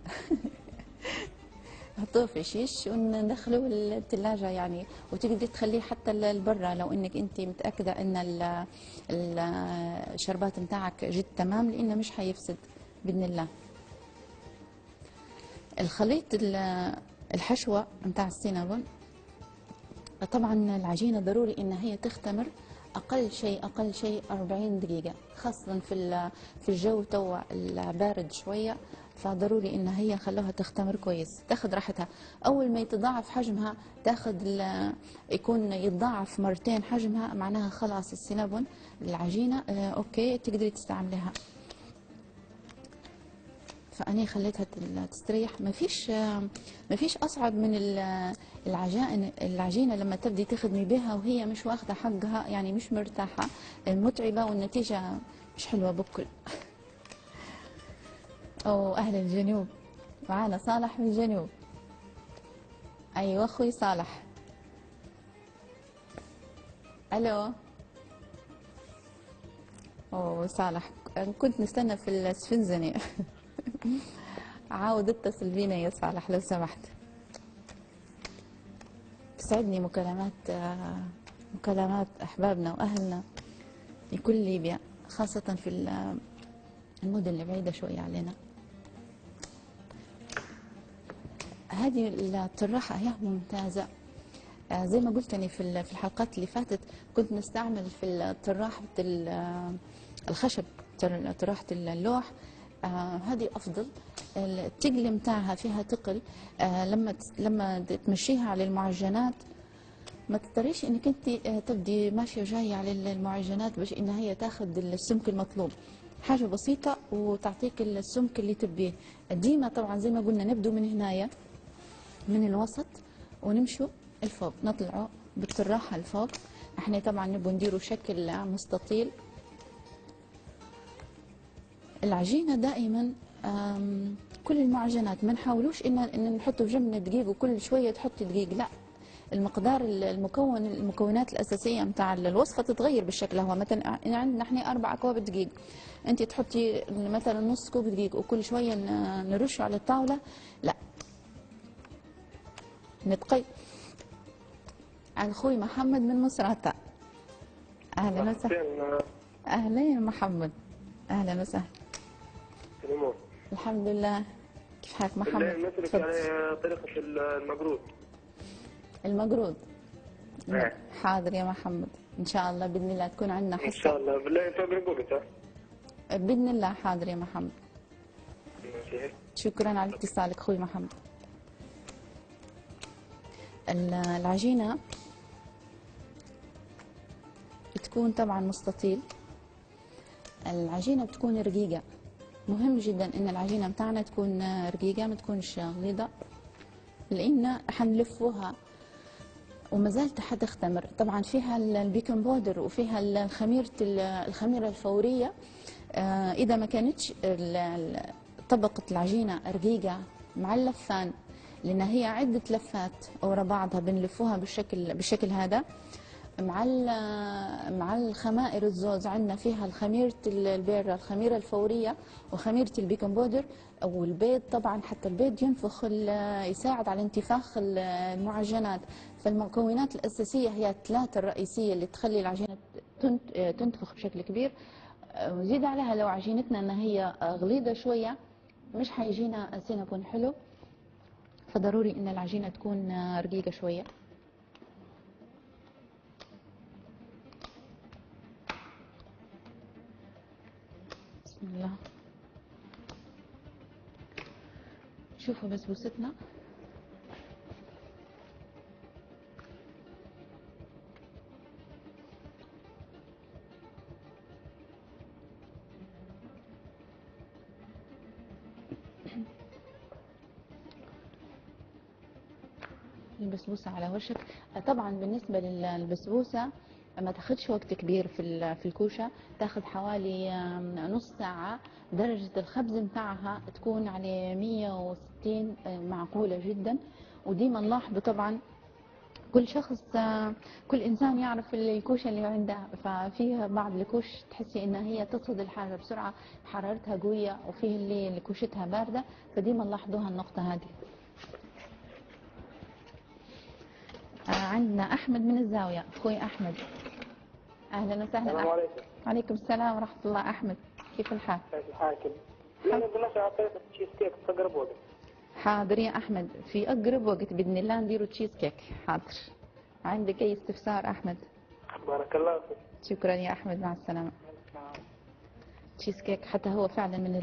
نحطوه في شيش وندخلوه الثلاجة يعني، وتقدري تخليه حتى لبرا لو انك انت متأكدة ان الشربات متاعك جد تمام، لانه مش حيفسد بإذن الله. الخليط الحشوة متاع السينابون، طبعا العجينة ضروري ان هي تختمر اقل شيء 40 دقيقة، خاصة في الجو توا البارد شوية، فضروري ان هي خلوها تختمر كويس، تاخذ راحتها. اول ما يتضاعف حجمها يكون يتضاعف مرتين حجمها، معناها خلاص السينابون العجينة اوكي تقدري تستعمليها. فأنا خليتها تستريح. ما فيش أصعب من العجينة لما تبدي تخدمي بها وهي مش واخدة حقها، يعني مش مرتاحة، متعبة والنتيجة مش حلوة بكل. أوه أهل الجنوب، معانا صالح من الجنوب. أيوة أخوي صالح. ألو. أوه صالح، كنت نستنى في السفنزني. عاود اتصل بينا يا صالح لو سمحت. تسعدني مكالمات أحبابنا وأهلنا في كل ليبيا، خاصة في المدن اللي بعيدة شوية علينا. هذه الطراحة هي ممتازة. زي ما قلت أنا في الحلقات اللي فاتت كنت نستعمل في الطراحة الخشب، طراحة اللوح. هذه أفضل. التقل متاعها فيها تقل. لما تمشيها على المعجنات ما تضطريش انك انت تبدي ماشيه جايه على المعجنات باش انها هي تاخذ السمك المطلوب. حاجه بسيطه وتعطيك السمك اللي تبيه. ديما طبعا زي ما قلنا نبدو من هنايا من الوسط ونمشوا الفوق، نطلعوا بالطراحه الفوق. احنا طبعا نبغى نديروا شكل مستطيل. العجينه دائما كل المعجنات ما نحاولوش ان نحطوا جنبنا دقيق وكل شويه تحطي دقيق، لا. المقدار المكونات الاساسيه نتاع الوصفه تتغير بالشكل. هو مثلا عندنا احنا 4 كوب دقيق، انت تحطي مثلا نص كوب دقيق وكل شويه نرشه على الطاوله، لا. نتقي. عن اخوي محمد من مصراتة. اهلا وسهلا. اهلا يا محمد، اهلا وسهلا. الحمد لله. كيف حالك محمد؟ بالله نسألك على طريقة المقروض. المقروض؟ حاضر يا محمد، ان شاء الله باذن الله تكون عندنا حصه. ان شاء الله بالله في اقرب وقت. باذن الله. حاضر يا محمد. ماشي. شكرا على اتصالك اخوي محمد. العجينه بتكون طبعا مستطيل. العجينه بتكون رقيقه. مهم جدا ان العجينه بتاعنا تكون رقيقه، ما تكونش غليظه، لان حنلفوها وما زالت حتختمر. طبعا فيها البيكنج باودر وفيها الخميره الفوريه. اذا ما كانتش طبقه العجينه رقيقه مع اللفان، لان هي عده لفات ورا بعضها بنلفوها بالشكل هذا، مع الخمائر الزوز عندنا فيها خميره البيره، الخميره الفوريه وخميره البيكنج باودر والبيض. طبعا حتى البيض ينفخ، يساعد على انتفاخ المعجنات. فالمكونات الاساسيه هي الثلاثه الرئيسيه اللي تخلي العجينه تنتفخ بشكل كبير. وزيد عليها لو عجينتنا ان هي غليظه شويه مش حيجينا سينابون حلو، فضروري ان العجينه تكون رقيقه شويه. بسم الله. شوفوا بسبوستنا البسبوسه على وشك. طبعا بالنسبه للبسبوسه ما تاخدش وقت كبير في الكوشه، تاخد حوالي نص ساعه. درجه الخبز بتاعها تكون على 160 معقوله جدا. وديما نلاحظوا طبعا كل شخص كل انسان يعرف الكوشه اللي عنده. ففيها بعض الكوش تحسي انها هي تصهد الحاجه بسرعه، حرارتها قويه، وفيه اللي كوشتها بارده. فديما نلاحظوها النقطه هذه. عندنا احمد من الزاويه. اخوي احمد، اهلا وسهلا. السلام عليكم. وعليكم السلام ورحمه الله. احمد كيف الحال؟ كيف حالكم؟ انا بدي نسأل على طريقة تشيز كيك في اقرب وقت. حاضر يا احمد، في اقرب وقت باذن الله نديروا تشيز كيك. حاضر. عندك اي استفسار احمد؟ بارك الله فيك. شكرا يا احمد، مع السلامه. تشيز كيك حتى هو فعلا من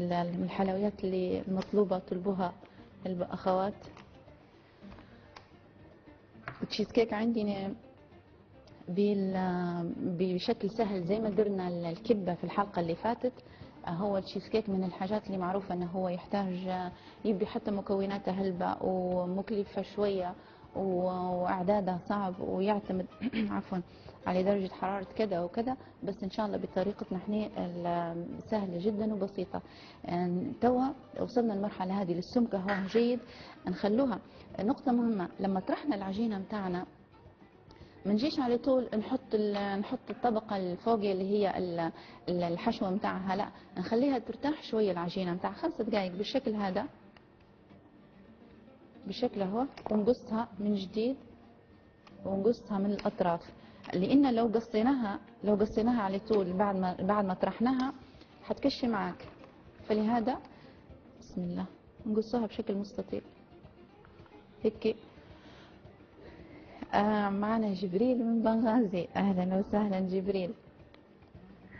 الحلويات اللي المطلوبه طلبوها الاخوات. التشيز كيك عندنا بشكل سهل زي ما درنا الكبه في الحلقه اللي فاتت. هو التشيز كيك من الحاجات اللي معروفه انه هو يحتاج يبدي حتى مكوناته هلبة ومكلفه شويه واعدادها صعب ويعتمد عفوا على درجه حراره كذا وكذا. بس ان شاء الله بطريقتنا احنا سهله جدا وبسيطه. توا وصلنا المرحله هذه للسمكه هو جيد نخلوها. نقطه مهمه، لما طرحنا العجينه متاعنا ما نجيش على طول نحط الطبقه الفوقيه اللي هي الحشوه متاعها، لا، نخليها ترتاح شويه العجينه متاع 5 دقائق بالشكل هذا، بالشكل اهو. ونقصها من جديد ونقصها من الاطراف، لان لو قصيناها على طول بعد ما طرحناها حتكشي معاك. فلهذا بسم الله نقصها بشكل مستطيل هيك. معنا جبريل من بنغازي. أهلا وسهلا جبريل.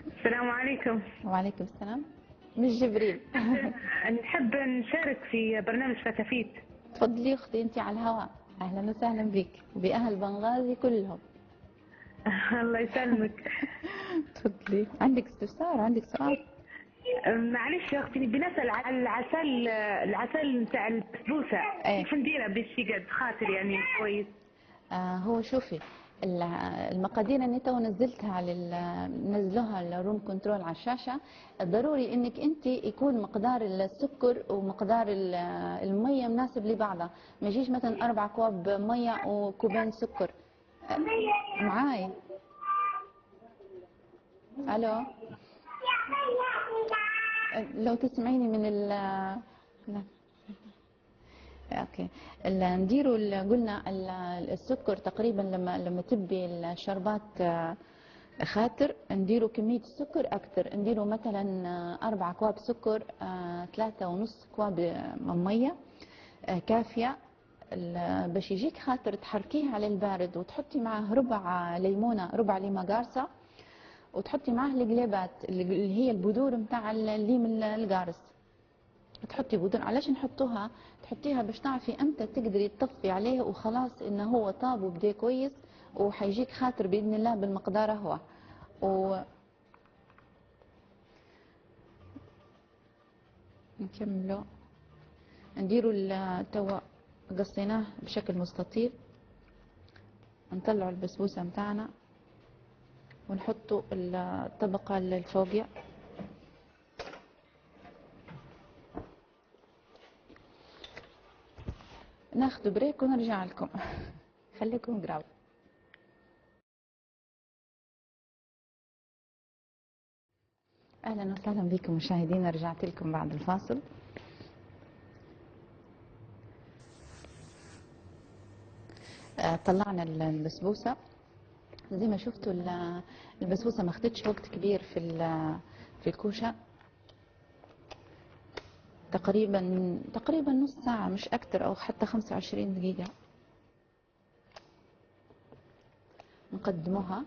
السلام عليكم. وعليكم السلام. مش جبريل. نحب نشارك في برنامج فتافيت. تفضلي أختي، أنت على الهواء. أهلا وسهلا بك وبأهل بنغازي كلهم. الله يسلمك. تفضلي، عندك استفسار، عندك سؤال؟ معلش يا اختي، بنسال على العسل نتاع البسبوسه. إيه. كيف نديرها باش يقعد خاطر يعني كويس؟ هو شوفي، المقادير اللي تو نزلتها على نزلوها الروم كنترول على الشاشه. ضروري انك انت يكون مقدار السكر ومقدار الميه مناسب لبعضها. ما يجيش مثلا 4 كواب ميه وكوبين سكر. معاي؟ الو، لو تسمعيني من لا. اوكي. نديروا قلنا السكر تقريبا لما تبي الشربات خاطر نديروا كمية السكر أكثر. نديروا مثلا 4 كواب سكر، 3.5 كواب مية كافية باش يجيك خاطر تحركيه على البارد، وتحطي معاه ربع ليمونة، ربع ليمة قارصة، وتحطي معاه القليبات اللي هي البذور متاع الليم القارص. تحطي بذور. علاش نحطوها؟ تحطيها باش تعرفي امتى تقدري تطفي عليه وخلاص انه هو طاب وبدا كويس، وحيجيك خاطر باذن الله بالمقدار هو. نكملوا. نديروا توا قصيناه بشكل مستطيل. نطلعوا البسبوسه متاعنا ونحطوا الطبقه الفوقيه. ناخذ بريك ونرجع لكم. خليكم قراب. اهلا وسهلا بكم مشاهدينا، رجعت لكم بعد الفاصل. طلعنا البسبوسه. زي ما شفتوا البسبوسه ما اخذتش وقت كبير في الكوشه. تقريبا نص ساعه مش اكثر، او حتى 25 دقيقه. نقدموها.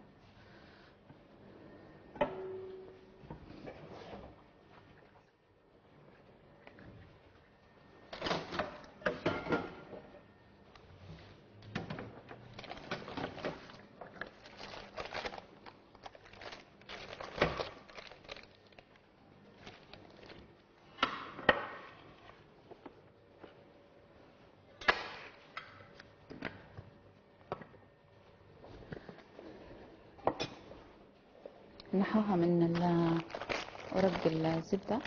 نحوها من ورق الزبدة.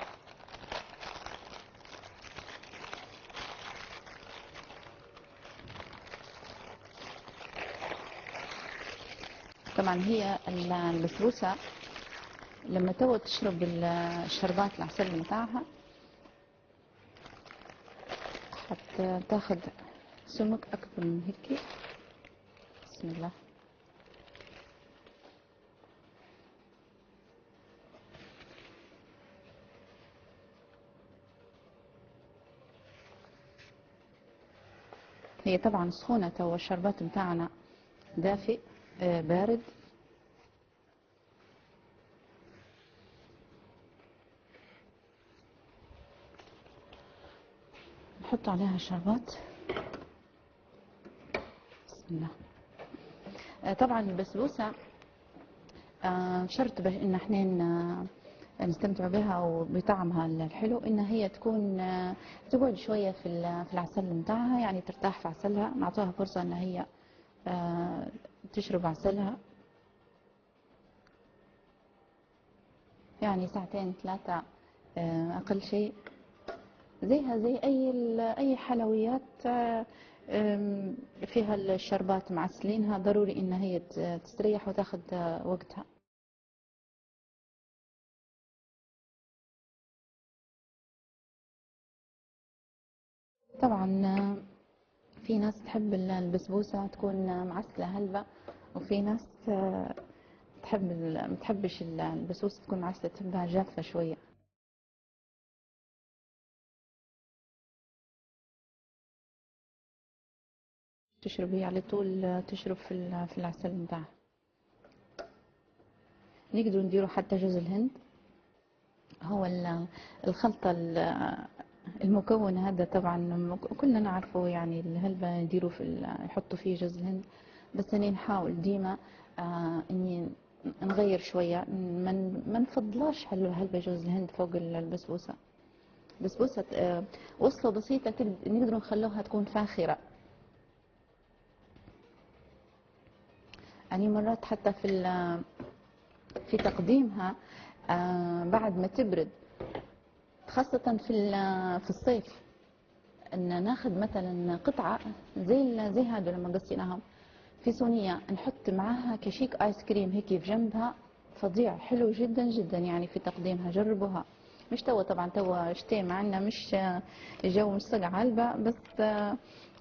طبعا هي البسبوسة لما تو تشرب الشربات العسل متاعها حتى تاخد سمك أكبر من هيك. بسم الله. هي طبعا سخونة تو، الشربات متاعنا دافئ بارد. نحط عليها الشربات. بسم الله. طبعا البسبوسة شرط ان احنا نستمتع بها وبطعمها الحلو ان هي تكون تقعد شوية في العسل متاعها، يعني ترتاح في عسلها. نعطوها فرصة ان هي تشرب عسلها، يعني 2-3 اقل شيء. زيها زي اي حلويات فيها الشربات معسلينها. ضروري ان هي تستريح وتاخد وقتها. طبعا في ناس تحب البسبوسة تكون معسلة هلبة، وفي ناس ما تحبش البسبوسة تكون معسلة، تحبها جافة شوية. تشرب هي على طول تشرب في العسل بتاعها. نقدر نديروا حتى جوز الهند. هو الخلطة المكون هذا طبعا كلنا نعرفه، يعني الهلبة نديروا يحطوا فيه جوز الهند، بس أنا نحاول ديما إني نغير شوية، ما نفضلاش هلبة جوز الهند فوق البسبوسة. بسبوسة وصفة بسيطة نقدروا نخلوها تكون فاخرة. يعني مرات حتى في تقديمها بعد ما تبرد، خاصة في الصيف، ان ناخذ مثلا قطعة زي هذا لما قصيناهم في صينية، نحط معاها كشيك ايس كريم هيك في جنبها، فظيع حلو جدا جدا يعني في تقديمها. جربوها، مش توا طبعا، توا شتاء معنا، مش الجو مش صقع هلبة، بس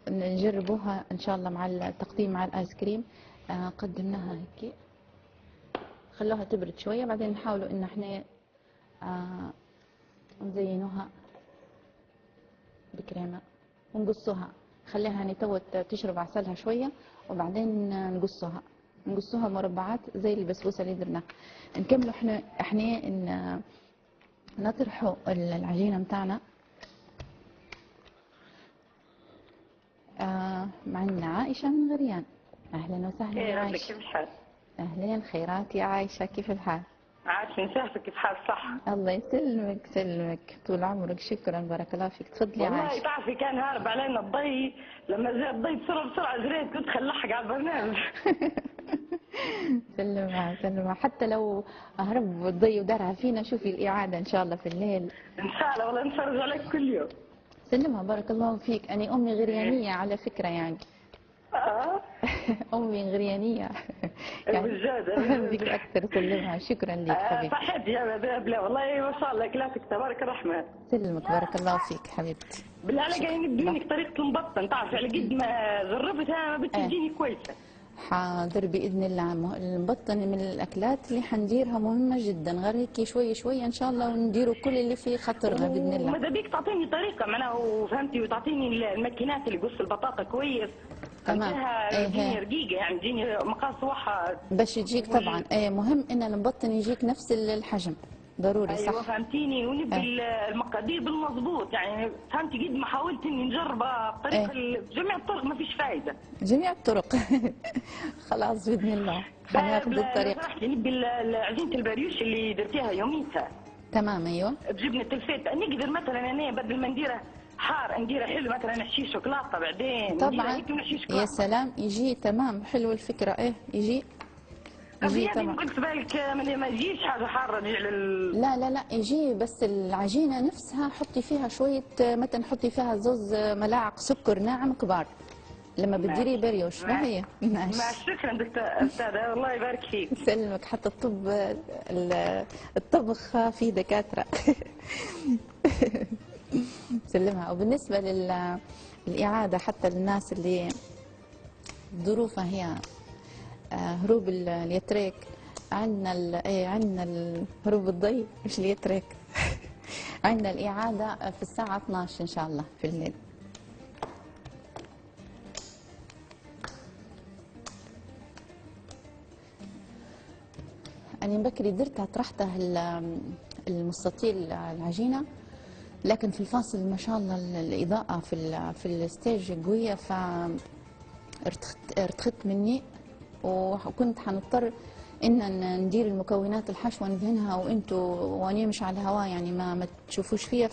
نجربوها ان شاء الله مع التقديم مع الايس كريم. قدمناها هيك، خلوها تبرد شوية، بعدين نحاولوا ان احنا نزينوها بكريمة ونقصوها، خليها يعني توت تشرب عسلها شوية، وبعدين نقصوها مربعات زي البسبوسة اللي درناها. نكملوا احنا نطرحوا العجينة متاعنا. معنا عائشة من غريان. اهلا وسهلا يا عائشة. كيف الحال؟ اهلين، خيرات يا عائشة، كيف الحال؟ عايشة نشافك كيف حال؟ صح. الله يسلمك طول عمرك، شكرا بارك الله فيك. تفضلي يا والله عائشة. تعرفي كان هارب علينا الضي، لما جاء الضي بسرعة جريت كنت خلحق على البرنامج. سلمها حتى لو هرب الضي ودارها فينا، شوفي الإعادة إن شاء الله في الليل. إن شاء الله، والله نتفرج عليك كل يوم. سلمها بارك الله فيك. أنا أمي غريانية على فكرة يعني. أمي غريانية يعني. بك أكثر. سلمها، شكرا لك حبيبتي. صحيت يا بلا، والله ما شاء الله كلاسك تبارك الرحمن. سلمك بارك الله فيك حبيبتي. بالله عليك يعني نبي منك طريقة المبطن، تعرفي على قد ما جربتها ما بتجيني كويسة. حاضر بإذن الله. المبطن من الأكلات اللي حنديرها مهمة جدا، غير هيك شوي شوي إن شاء الله، ونديروا كل اللي في خطرنا بإذن الله. وماذا بيك تعطيني طريقة معناها وفهمتي، وتعطيني الماكينات اللي قص البطاطا كويس. تمام. تجيني رقيقة يعني، تجيني مقاس واحد باش يجيك طبعا. مهم ان المبطن يجيك نفس الحجم ضروري. صح. ايوه فهمتيني، ونبي المقادير بالمضبوط يعني، فهمتي قد ما حاولت اني نجربها بطريقه جميع الطرق ما فيش فايده. جميع الطرق. خلاص باذن الله حناخذ الطريقه. صراحه نبي عجينه البريوش اللي درتيها يوميتها. تمام. ايوه بجبنه الفيت. نقدر مثلا انا بدل ما نديرها حار نديرها حلو، مثلا نحشي شوكولاته بعدين طبعا. يا سلام، يجي تمام. حلو الفكره. يجي تمام. قلت بالك ما يجيش حاجه حاره لا يجي، بس العجينه نفسها حطي فيها شويه، مثلا حطي فيها 2 ملاعق سكر ناعم كبار لما بتديري بريوش. ما هي ماشي. شكرا دكتور استاذه، الله يبارك فيك. سلمك. حتى الطبخ فيه دكاتره. سلمها. وبالنسبه للإعادة حتى للناس اللي ظروفها هي هروب اليتريك، عندنا هروب الضي مش اليتريك. عندنا الإعادة في الساعة 12 إن شاء الله في الليل. أنا بكري درتها طرحتها المستطيل العجينة، لكن في الفاصل ما شاء الله الإضاءة في الستيج قوية، ارتخت مني، وكنت حنضطر ان ندير المكونات الحشوه ندهنها واني مش على الهواء يعني ما تشوفوش فيها،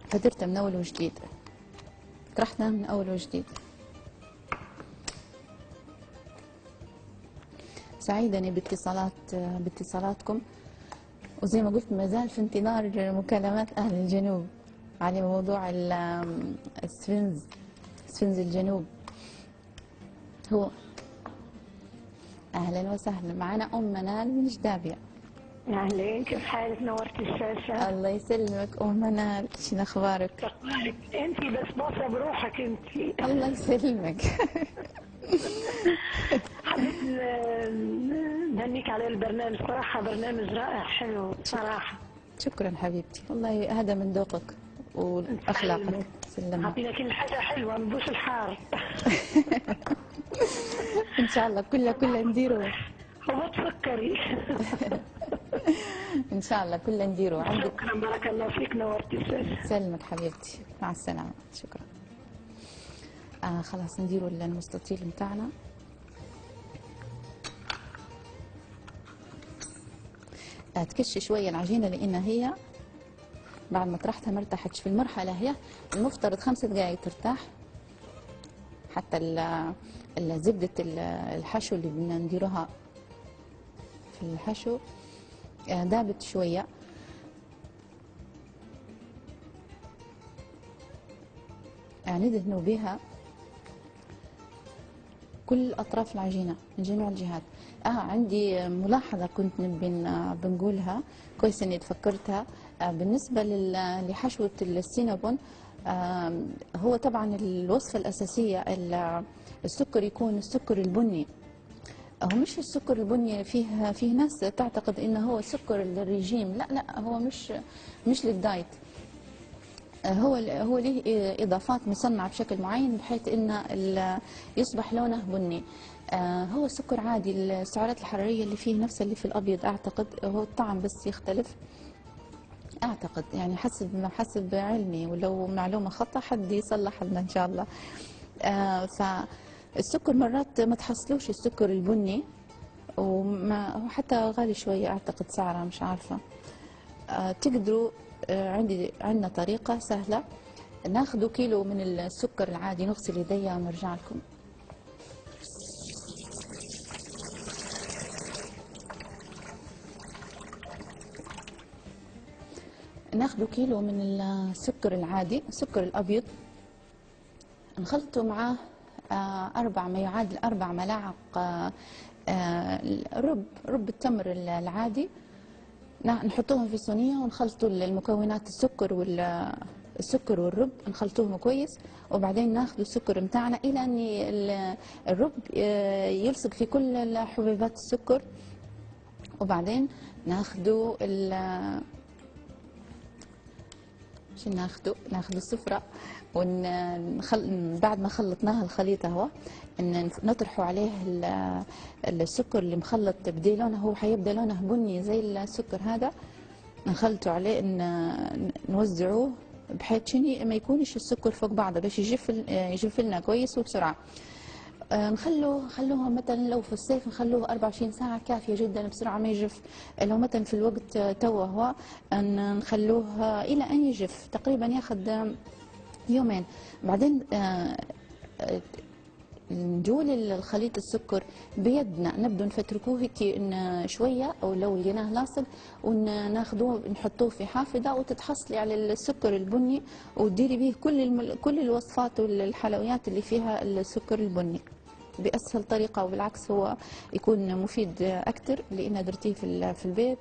فدرتها من اول وجديد، طرحتها من اول وجديد. سعيدة أنا باتصالاتكم، وزي ما قلت ما زال في انتظار مكالمات أهل الجنوب على موضوع السفنز الجنوب. هو اهلا وسهلا. معنا ام منال من جدابيا. اهلين، كيف حالك؟ نورتي الشاشه. الله يسلمك ام منال، شنو اخبارك؟ انت بسبوسه بروحك انت. الله يسلمك. حبيت نهنيك على البرنامج، صراحه برنامج رائع حلو صراحه. شكرا حبيبتي، والله هذا من ذوقك، واخلاقك. سلمنا. اعطينا كل حاجه حلوه من بوش الحار. ان شاء الله كلها نديروا. هو سكري. ان شاء الله كلها نديروا. عندك شكرا بارك الله فيك نورتي الشاشه. سلمك حبيبتي، مع السلامه. شكرا. خلاص نديروا المستطيل بتاعنا. تكش شويه العجينه لان هي بعد ما طرحتها ما ارتاحتش. في المرحله هي المفترض 5 دقائق ترتاح حتى زبده الحشو اللي بدنا نديروها في الحشو دابت شويه. ندهنوا بها كل اطراف العجينه من جميع الجهات. عندي ملاحظه كنت بنقولها، كويس اني تفكرتها. بالنسبه لحشوه السينابون، هو طبعا الوصفه الاساسيه السكر يكون السكر البني. هو مش السكر البني، فيه ناس تعتقد انه هو سكر للرجيم. لا هو مش للدايت. هو له اضافات مصنعه بشكل معين بحيث انه يصبح لونه بني. هو سكر عادي، السعرات الحراريه اللي فيه نفس اللي في الابيض اعتقد، هو الطعم بس يختلف اعتقد، يعني حسب علمي، ولو معلومه خطا حد يصلح لنا ان شاء الله. فالسكر مرات ما تحصلوش السكر البني، هو حتى غالي شويه اعتقد سعره، مش عارفه. تقدروا عندنا طريقه سهله. ناخذ كيلو من السكر العادي، نغسل يديا ونرجع لكم. ناخذ كيلو من السكر العادي، السكر الابيض، نخلطه معاه ما يعادل 4 ملاعق رب التمر العادي. نحطوهم في صينيه ونخلطوا المكونات السكر والرب، نخلطوهم كويس. وبعدين ناخذ السكر متاعنا الى ان الرب يلصق في كل حبيبات السكر. وبعدين ناخذوا ناخذ السفرة، بعد ما خلطناها الخليط اهو نطرحوا عليه السكر اللي مخلط بديلونه، هو حيبدا لونه بني زي السكر هذا. نخلطوا عليه، نوزعوه بحيث ما يكونش السكر فوق بعضه باش يجف لنا كويس وبسرعه. خلوها مثلا لو في الصيف نخلوه 24 ساعة كافية جدا بسرعة ما يجف. لو مثلا في الوقت توه هو نخلوه إلى أن يجف، تقريبا ياخذ يومين. بعدين نجول الخليط السكر بيدنا، نبدو نفتركوه هيك شوية، أو لو لقيناه لاصق وناخذوه نحطوه في حافظة وتتحصلي على السكر البني، وتديري به كل الوصفات والحلويات اللي فيها السكر البني بأسهل طريقة. وبالعكس هو يكون مفيد أكثر لأن درتيه في البيت.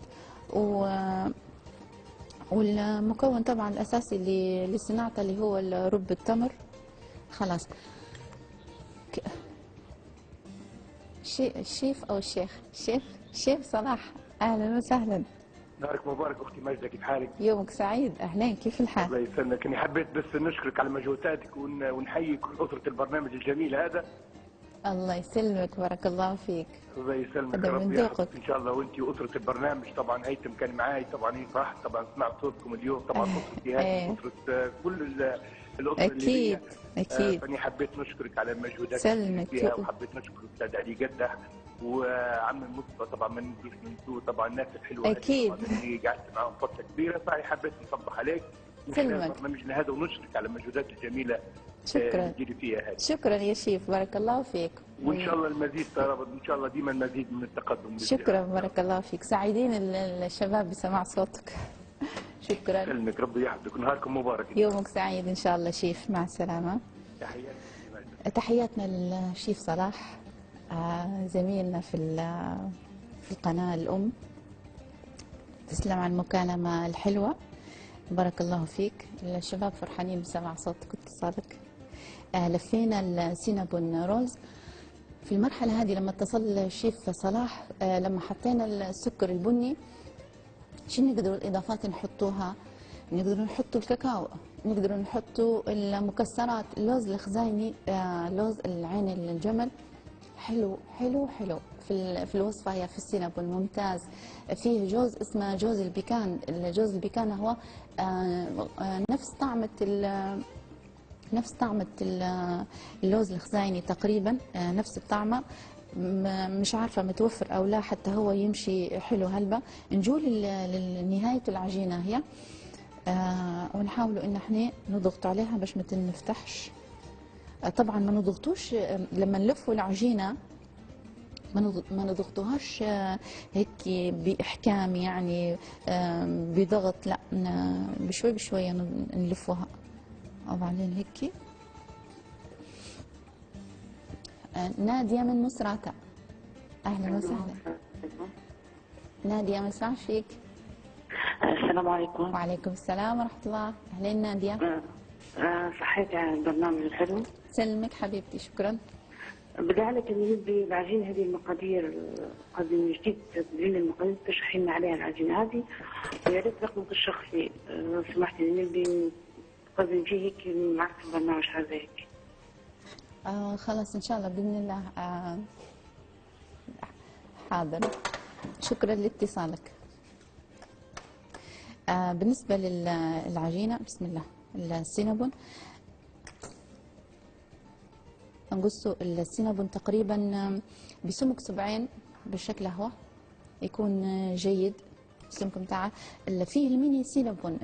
والمكون طبعا الأساسي لصناعته اللي هو رب التمر. خلاص الشيف أو الشيخ شيف صلاح، أهلا وسهلا. نهارك مبارك اختي ماجده، كيف حالك؟ يومك سعيد، اهلين، كيف الحال؟ الله يسلمك. انا حبيت بس نشكرك على مجهوداتك ونحيي كل اسره البرنامج الجميل هذا. الله يسلمك، بارك الله فيك. الله يسلمك، ربي يحفظك ان شاء الله، وانت واسره البرنامج. طبعا هيثم كان معي، طبعا هي فرحت طبعا سمعت صوتكم اليوم. طبعا اسرتي هذه اسره كل الاسره اكيد اكيد. فاني حبيت نشكرك على المجهودات سلمك فيها، وحبيت نشكر الاستاذ علي قدح وعم المصطفى. طبعا ما نجيش ننسوا طبعا الناس الحلوه اكيد اللي قعدت معهم فتره كبيره، فانا حبيت نصبح عليك سلمك برنامجنا هذا ونشكرك على المجهودات الجميله شكرا اللي فيها هذه. شكرا يا شيف، بارك الله فيك. وان شاء الله المزيد ان شاء الله ديما المزيد من التقدم. شكرا بارك الله فيك، سعيدين الشباب بسماع صوتك. شكرا. سلمك، ربي يحفظك، نهاركم مبارك. يومك سعيد ان شاء الله شيف، مع السلامه. تحياتنا للشيف صلاح، زميلنا في القناه الام. تسلم على المكالمه الحلوه، بارك الله فيك. الشباب فرحانين بسماع صوتك واتصالك. لفينا السينابون رولز. في المرحله هذه لما اتصل الشيف صلاح، لما حطينا السكر البني، شنو نقدروا الاضافات نحطوها؟ نقدروا نحطوا الكاكاو، نقدر نحطوا المكسرات، اللوز الخزايني، لوز العين الجمل، حلو حلو حلو في الوصفة، هي في السينابون ممتاز. فيه جوز اسمه جوز البيكان. الجوز البيكان هو نفس طعمة اللوز الخزايني تقريبا، نفس الطعمة. مش عارفة متوفر أو لا، حتى هو يمشي حلو هلبة. نجول لنهاية العجينة هي، ونحاولوا إن احنا نضغط عليها باش ما تنفتحش. طبعا ما نضغطوش لما نلفوا العجينة، ما نضغطوهاش هيك بإحكام يعني بضغط، لا بشوي بشوية نلفوها. وبعدين هيك. نادية من مصراتة، أهلا وسهلا. نادية مساء فيك. السلام عليكم. وعليكم السلام ورحمة الله. أهلين نادية. صحيت على البرنامج الحلو. سلمك حبيبتي، شكرا. بدي عليك انه نبي العجينه هذه المقادير، قد من جديد تدرين المقادير تشرحي لنا عليها العجينه هذه، ويا ريت رقمك الشخصي لو سمحتي، نبي قد نجي هيك معك في البرنامج هذا هيك. خلاص ان شاء الله باذن الله. حاضر، شكرا لاتصالك. بالنسبه للعجينه، بسم الله. السينابون نقصوا السينابون تقريبا بسمك صبعين بالشكل هو، يكون جيد السمك بتاعه. فيه الميني سينابون،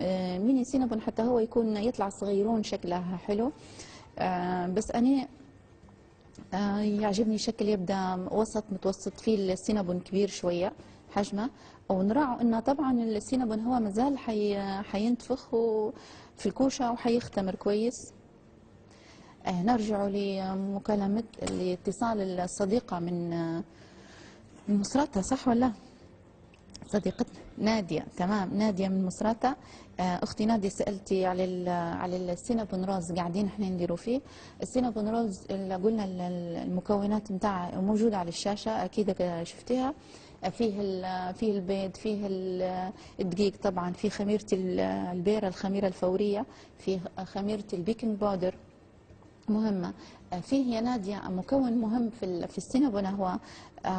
ميني سينابون حتى هو يكون يطلع صغيرون شكلها حلو. بس أنا يعجبني شكل يبدأ وسط متوسط، فيه السينابون كبير شوية حجمه، ونراعوا انه طبعا السينابون هو مازال حينتفخ في الكوشة وحيختمر كويس. نرجع لمكالمة لاتصال الصديقة من مصراتة، صح ولا؟ صديقتنا نادية، تمام. نادية من مصراتة. أختي نادية، سألتي على السينابون رولز، قاعدين احنا نديروا فيه. السينابون رولز اللي قلنا المكونات نتاعها موجودة على الشاشة، أكيد شفتيها. فيه البيض، فيه الدقيق، طبعا فيه خميرة البيرة، الخميرة الفورية، فيه خميرة البيكنج باودر مهمة. فيه يا نادية مكون مهم في السينابون، هو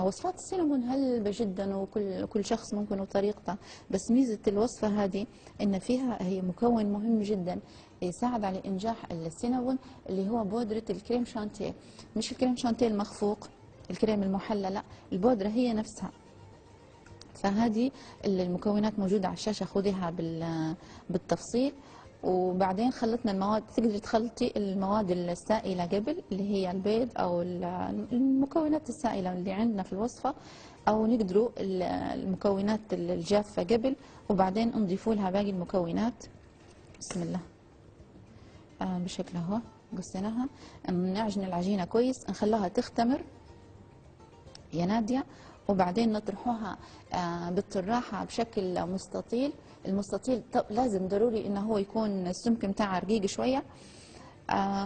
وصفات السينابون هلبة جدا، وكل شخص ممكن وطريقته، بس ميزة الوصفة هذه ان فيها هي مكون مهم جدا يساعد على انجاح السينابون، اللي هو بودرة الكريم شانتيه. مش الكريم شانتيه المخفوق، الكريم المحلى، لا، البودرة هي نفسها. فهذه المكونات موجودة على الشاشة، خذيها بالتفصيل. وبعدين خلطنا المواد، تقدري تخلطي المواد السائلة قبل، اللي هي البيض أو المكونات السائلة اللي عندنا في الوصفة، أو نقدروا المكونات الجافة قبل، وبعدين نضيفوا لها باقي المكونات. بسم الله. بشكل اهو قصيناها. نعجن العجينة كويس، نخلوها تختمر يا نادية، وبعدين نطرحوها بالطراحة بشكل مستطيل. المستطيل لازم ضروري انه هو يكون السمك بتاعه رقيق شويه.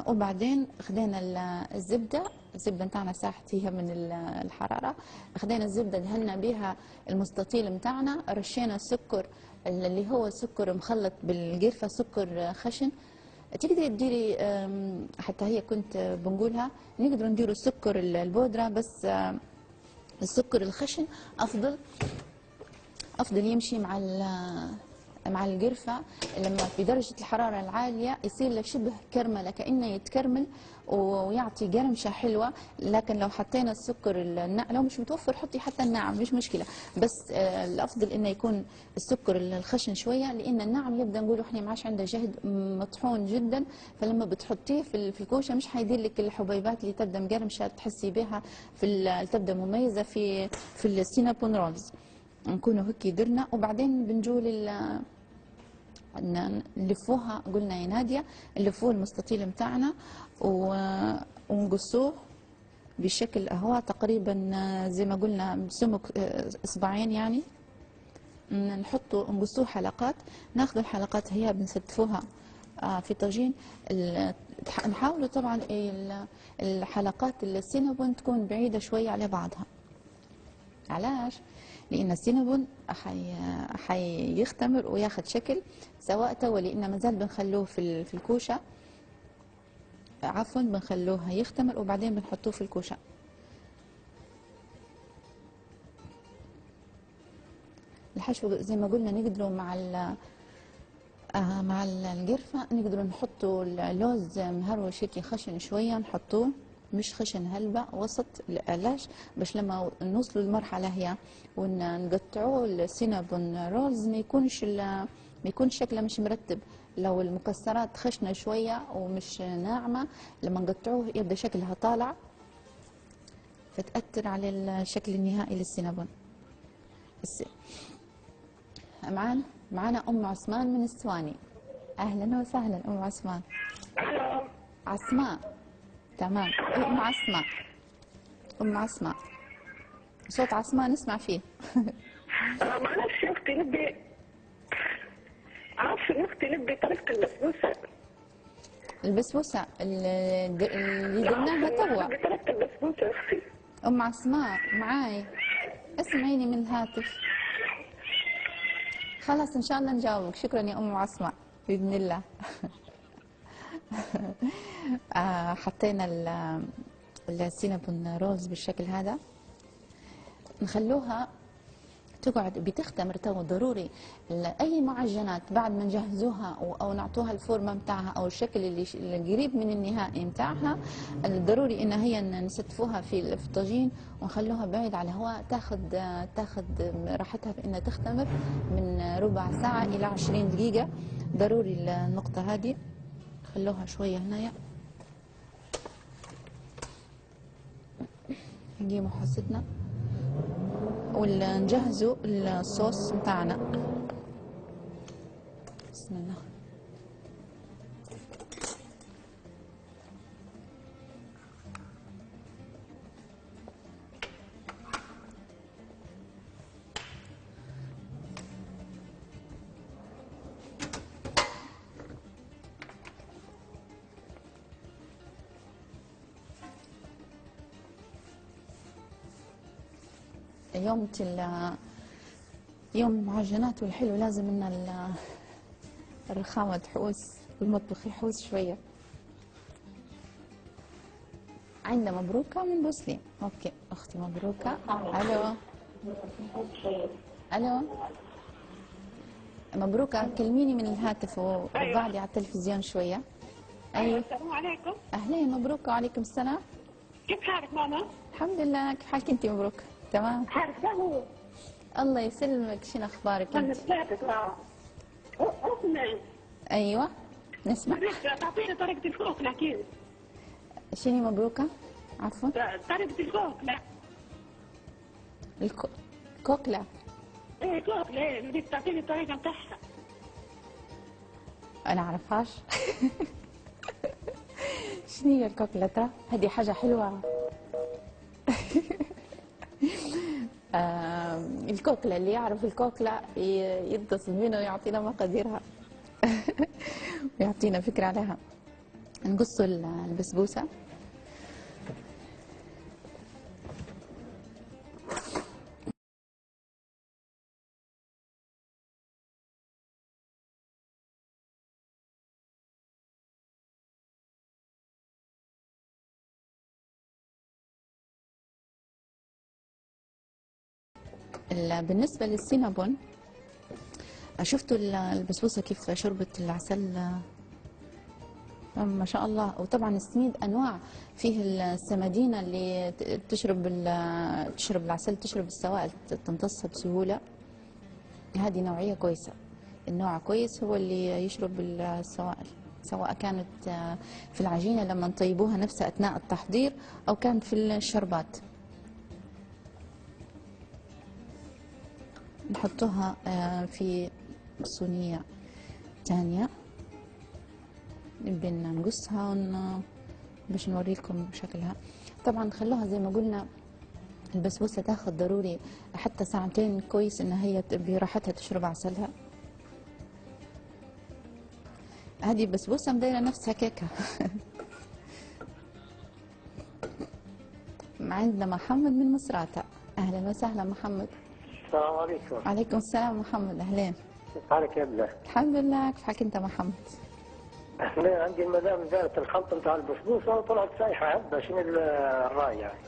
وبعدين خدينا الزبده بتاعنا ساحت هي من الحراره، خدينا الزبده دهنا بها المستطيل بتاعنا، رشينا السكر اللي هو سكر مخلط بالقرفه، سكر خشن. تقدري تديري، حتى هي كنت بنقولها نقدر نديروا السكر البودره، بس السكر الخشن افضل يمشي مع القرفه. لما في درجه الحراره العاليه يصير له شبه كرمله، كانه يتكرمل ويعطي قرمشه حلوه. لكن لو حطينا السكر لو مش متوفر حطي حتى الناعم، مش مشكله، بس الافضل انه يكون السكر الخشن شويه، لان الناعم يبدا نقول احنا ما عادش عنده جهد، مطحون جدا، فلما بتحطيه في الكوشه مش حيدير لك الحبيبات اللي تبدا مقرمشه تحسي بها تبدا مميزه في السينابون رولز. نكونوا هيك درنا، وبعدين بنجول نلفوها. قلنا يا نادية نلفوه المستطيل بتاعنا ونقصوه بشكل اهو، تقريبا زي ما قلنا سمك اصبعين يعني. نقصوه حلقات، ناخذ الحلقات هي بنستفوها في طاجين. نحاولوا طبعا الحلقات السينابون تكون بعيدة شوية على بعضها، علاش؟ لان السينابون حيختمر وياخد شكل، سواء توا لان مازال بنخلوه في الكوشه، عفوا بنخلوه يختمر وبعدين بنحطوه في الكوشه. الحشو زي ما قلنا نقدروا مع القرفة نقدروا نحطوا اللوز مهروش هيك خشن شوية، نحطوه مش خشن هلبة، وسط. علاش؟ باش لما نوصلوا للمرحلة هي ونقطعوه السينابون رولز ما يكونش شكله مش مرتب. لو المكسرات خشنة شوية ومش ناعمة، لما نقطعوه يبدأ شكلها طالع، فتأثر على الشكل النهائي للسينابون. معانا أم عثمان من السواني. أهلا وسهلا أم عثمان. عسماء. تمام. أم عسماء. صوت عسماء نسمع فيه. معلش يا أختي نبي عارفة يا أختي نبي طريقة البسبوسة اللي درناها توا. طريقة البسبوسة يا أختي. أم عسماء معاي، اسمعيني من الهاتف. خلاص إن شاء الله نجاوبك. شكرا يا أم عسماء بإذن الله. حطينا السينابون رولز بالشكل هذا، نخلوها تقعد بتختمر. تو ضروري اي معجنات بعد ما نجهزوها او نعطوها الفورمه متاعها او الشكل اللي قريب من النهائي متاعها، ضروري ان هي نستفوها في الطاجين ونخلوها بعيد على الهواء، تاخذ راحتها في انها تختمر من ربع ساعه الى 20 دقيقه. ضروري النقطه هذه. خلوها شويه هنايا. نجيبوا حصتنا ونجهزوا الصوص بتاعنا. بسم الله. يوم المعجنات والحلو لازم ان الرخامة تحوس والمطبخ يحوس شوية. عندنا مبروكة من بوسليم. اوكي اختي مبروكة. الو مبروكة، كلميني من الهاتف وبعدي على التلفزيون شوية. ايوه السلام عليكم. اهلين مبروكة. وعليكم السلام. كيف حالك ماما؟ الحمد لله. كيف حالك انت مبروكة؟ تمام. حالك سهو. الله يسلمك. شنو اخبارك انت؟ اسمعي. ايوه نسمع. تعطيني طريقة الكوكلة كيف؟ شنو مبروكة؟ عفوا. طريقة الكوكلة. الكوكلة. ايه كوكلة، ايه بدك تعطيني الطريقة بتاعها. انا اعرفهاش. شنو هي الكوكلة ترى؟ هذه حاجة حلوة. الكوكلة اللي يعرف الكوكلة يتصل بينا ويعطينا مقاديرها. ويعطينا فكرة عليها. نقصوا البسبوسة. بالنسبة للسينابون، شفتوا البسبوسة كيف شربت العسل؟ ما شاء الله. وطبعا السميد أنواع، فيه السمادينة اللي تشرب العسل، تشرب السوائل تمتصها بسهولة. هذه نوعية كويسة. النوع كويس هو اللي يشرب السوائل، سواء كانت في العجينة لما نطيبوها نفسها أثناء التحضير أو كانت في الشربات. نحطوها في صينية ثانية، نبي نقصها باش نوريكم شكلها. طبعا خلوها زي ما قلنا البسبوسة تاخذ ضروري حتى ساعتين، كويس انها هي براحتها تشرب عسلها. هذه بسبوسة مدايرة نفسها كيكة. عندنا محمد من مصراتة. اهلا وسهلا محمد. السلام عليكم. وعليكم السلام محمد، اهلين. كيف حالك يا ابله؟ الحمد لله، كيف حالك انت محمد؟ احنا عندي المدام زارت الخلط بتاع البسبوسه وطلعت سايحه عبه، شنو الراي يعني؟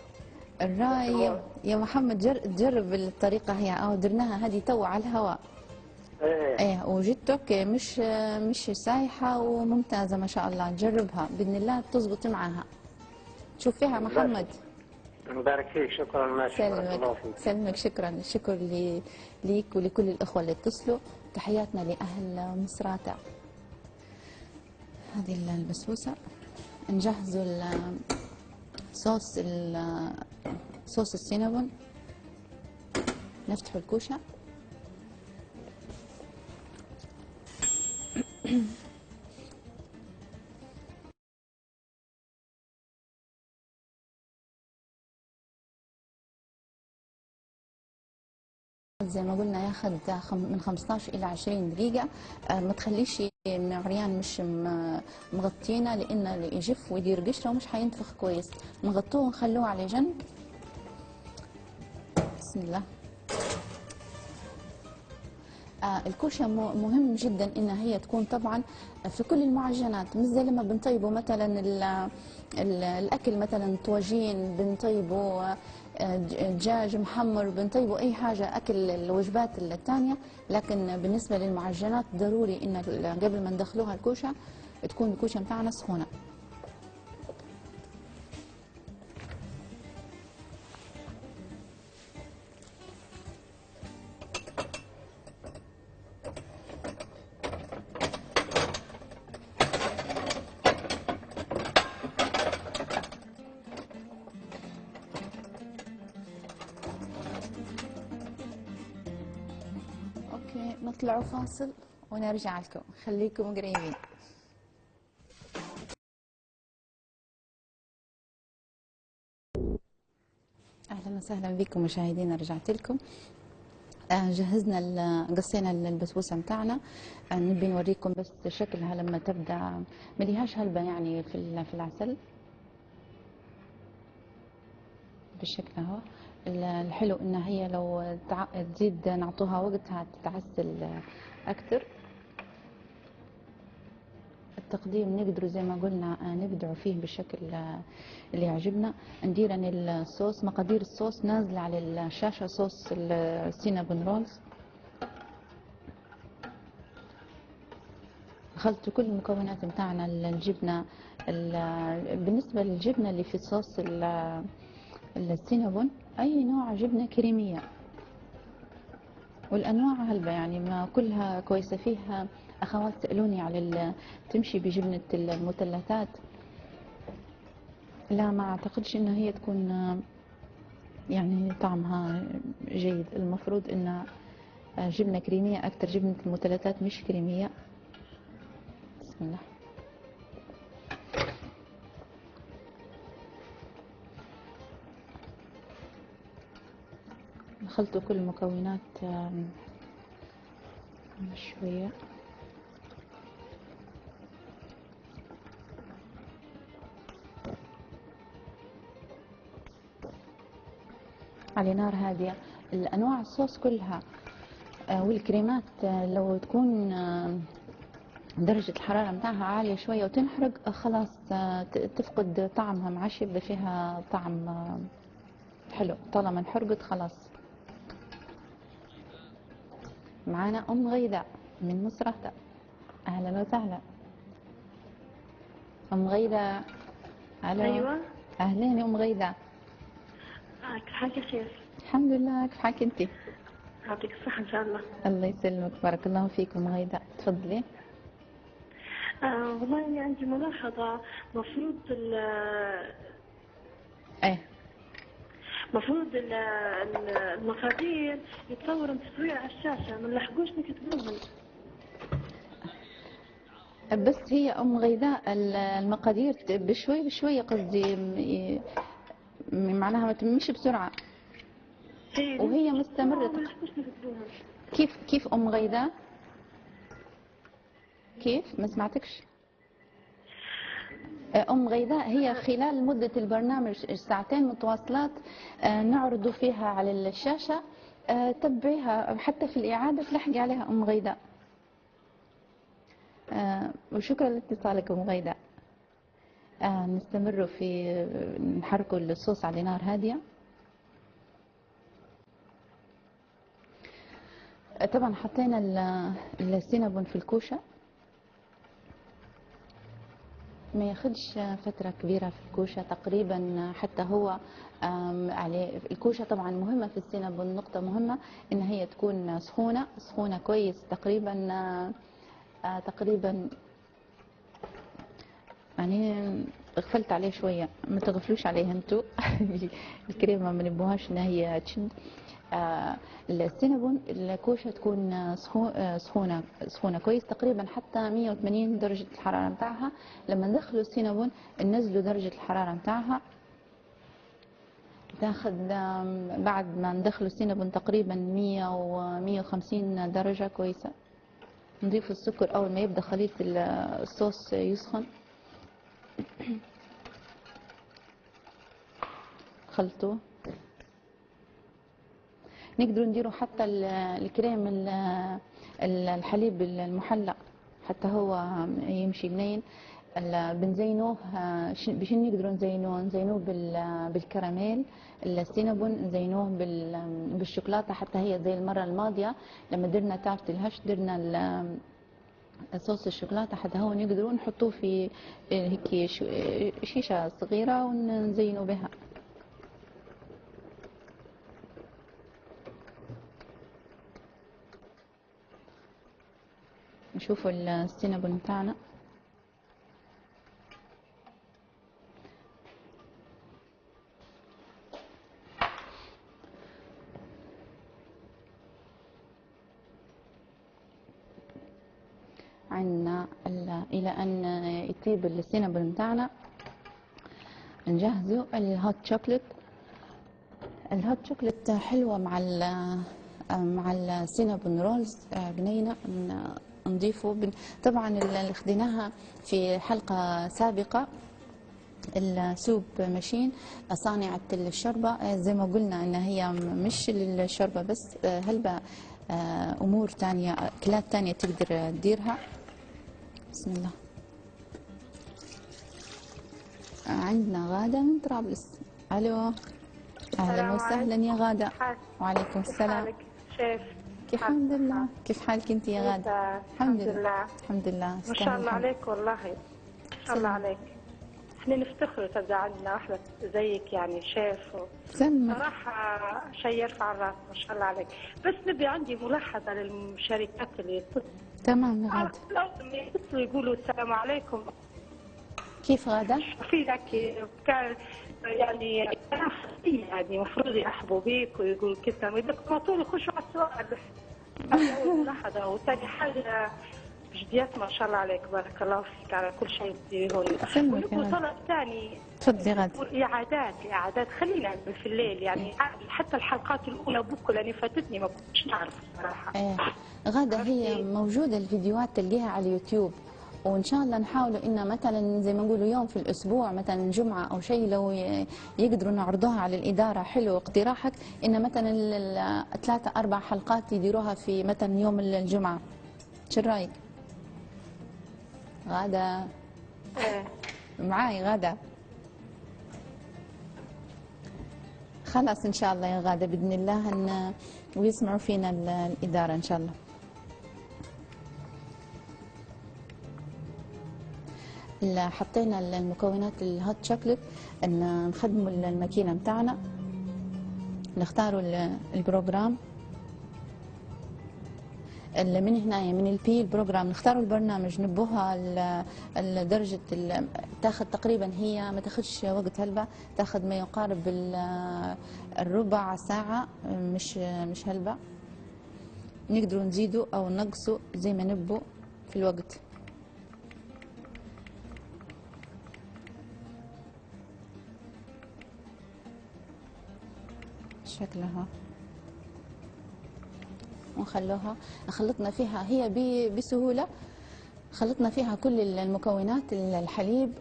الراي يا محمد جرب الطريقه هي درناها هذه تو على الهواء. ايه وجدتك مش سايحه وممتازه ما شاء الله، جربها باذن الله تزبط معاها. شوف فيها محمد. مبارك فيك، شكرا. ماشي، بارك الله فيك. سلمك، شكرا. الشكر ليك ولكل الاخوه اللي اتصلوا. تحياتنا لاهل مصراتة. هذه البسبوسه نجهزوا صوص السينابون. نفتحوا الكوشه. زي ما قلنا ياخذ من 15 الى 20 دقيقه. ما تخليش عريان مش مغطينه، لان اللي يجف ويدير قشره ومش حينتفخ كويس. نغطوه ونخلوه على جنب. بسم الله. الكوشه مهم جدا ان هي تكون طبعا في كل المعجنات، مش زي لما بنطيبوا مثلا الاكل، مثلا طواجين بنطيبوا، دجاج محمر بنطيبوا، اي حاجه اكل الوجبات الثانيه. لكن بالنسبه للمعجنات ضروري ان قبل ما ندخلوها الكوشه تكون الكوشه بتاعنا سخونه. نطلعوا فاصل ونرجع لكم، خليكم قريبين. اهلا وسهلا بكم مشاهدينا، رجعت لكم. جهزنا قصينا البسبوسه بتاعنا. نبي نوريكم بس شكلها لما تبدا، مليهاش هلبه يعني في العسل بالشكل اهو. الحلو ان هي لو تزيد نعطوها وقتها تتعسل اكثر. التقديم نقدروا زي ما قلنا نبدعوا فيه بالشكل اللي يعجبنا. ندير الصوص، مقادير الصوص نازله على الشاشه. صوص السينابون رولز. خلطوا كل المكونات بتاعنا. الجبنه، بالنسبه للجبنه اللي في صوص السينابون اي نوع جبنه كريميه، والانواع هلبة يعني ما كلها كويسه. فيها اخوات سالوني على تمشي بجبنه المثلثات، لا ما اعتقدش ان هي تكون يعني طعمها جيد. المفروض ان جبنه كريميه اكثر، جبنه المثلثات مش كريميه. بسم الله. خلطوا كل المكونات شوية. على نار هادية. الأنواع الصوص كلها والكريمات لو تكون درجة الحرارة متاعها عالية شوية وتنحرق خلاص تفقد طعمها، معاش يبدأ فيها طعم حلو. طالما انحرقت خلاص. معانا أم غيداء من مصراتة. أهلا وسهلا أم غيداء. ألو. أيوة. أهلين يا أم غيداء. كيف حالك يا خير؟ الحمد لله، كيف حالك أنت؟ يعطيك الصحة إن شاء الله. الله يسلمك، بارك الله فيك أم غيداء، تفضلي. والله عندي ملاحظة. مفروض مفروض المقادير يتصوروا تصوير على الشاشة، ما نلحقوش نكتبوهم. بس هي أم غيداء المقادير بشوي بشوي، قصدي معناها ما تمشي بسرعة وهي مستمرة. كيف أم غيداء؟ كيف؟ ما سمعتكش. أم غيداء، هي خلال مدة البرنامج ساعتين متواصلات نعرض فيها على الشاشة، تبعيها حتى في الإعادة تلحقي عليها أم غيداء. وشكرا لاتصالك أم غيداء. نستمر في نحركوا الصوص على نار هادية. طبعا حطينا السينابون في الكوشة، ما ياخدش فترة كبيرة في الكوشة تقريبا حتى هو عليه. الكوشة طبعا مهمة في السينابون، نقطة مهمة ان هي تكون سخونة كويس، تقريبا يعني غفلت عليه شوية، ما تغفلوش عليه انتو. الكريمة ما نبوهاش ان هي تشد. السينابون الكوشة تكون سخونة كويس، تقريبا حتى 180 درجة الحرارة متاعها. لما ندخلوا السينابون ننزلوا درجة الحرارة متاعها، تاخذ بعد ما ندخلوا السينابون تقريبا 100 و 150 درجة كويسة. نضيف السكر أول ما يبدأ خليط الصوص يسخن. خلطوه. نقدروا نديروا حتى الكريم الحليب المحلى حتى هو يمشي بنين. بنزينوه بشنو نقدروا نزينوه بالكراميل. السينابون نزينوه بالشوكولاته حتى هي زي المره الماضيه لما درنا تارة الهش درنا صوص الشوكولاته حتى هو نقدروا نحطوه في هيك شيشه صغيره ونزينوا بها. نشوفوا السينابون بتاعنا. عندنا الى ان يطيب السينابون بتاعنا نجهزوا الهوت شوكليت. الهوت شوكليت حلوه مع السينابون رولز بنينه. نضيفه طبعا اللي خديناها في حلقة سابقة السوب ماشين صانعة الشوربة، زي ما قلنا ان هي مش للشوربة بس، هلبة امور تانية اكلات تانية تقدر تديرها. بسم الله. عندنا غادة من طرابلس. الو، اهلا وسهلا يا غادة. وعليكم السلام. شيف الحمد لله. كيف حالك انت يا غادة؟ الحمد لله. الحمد لله. ما شاء الله عليك والله، ما شاء الله عليك. احنا نفتخر تبدا عندنا واحدة زيك يعني شيف. صراحة شيء يرفع الراس، ما شاء الله عليك. بس نبي عندي ملاحظة للشركات اللي تمام يا غادة. لازم يتصلوا يقولوا السلام عليكم. كيف غادة؟ في ذاك كان يعني المفروض يرحبوا بيك ويقولوا كذا، اذا على طول يخشوا على السؤال بس. هذه اول ملاحظه. وثاني حاجه جديات ما شاء الله عليك، بارك الله فيك على كل شيء تديريه لي. ونبغى طلب ثاني. تفضلي غادة. اعادات خلينا نعمل في الليل يعني، حتى الحلقات الاولى بكره لاني فاتتني ما كنتش نعرف الصراحه. غادة هي موجوده الفيديوهات تلقيها على اليوتيوب، وان شاء الله نحاولوا ان مثلا زي ما نقولوا يوم في الاسبوع مثلا جمعه او شيء لو يقدروا نعرضوها على الاداره. حلو اقتراحك ان مثلا 3-4 حلقات يديروها في مثلا يوم الجمعه. شو رايك غادة؟ معاي غادة؟ خلاص ان شاء الله يا غادة باذن الله ان ويسمعوا فينا الاداره ان شاء الله. حطينا المكونات الهوت شوكليت، ان نخدموا الماكينه بتاعنا، نختاروا البروجرام اللي من هنا من البي البروجرام، نختاروا البرنامج نبوها لدرجه تاخذ تقريبا، هي ما تاخذش وقت هلبة، تاخذ ما يقارب الربع ساعه، مش هلبة. نقدروا نزيدوا او نقصوا زي ما نبوا في الوقت. شكلها ونخلوها خلطنا فيها هي بسهولة. خلطنا فيها كل المكونات، الحليب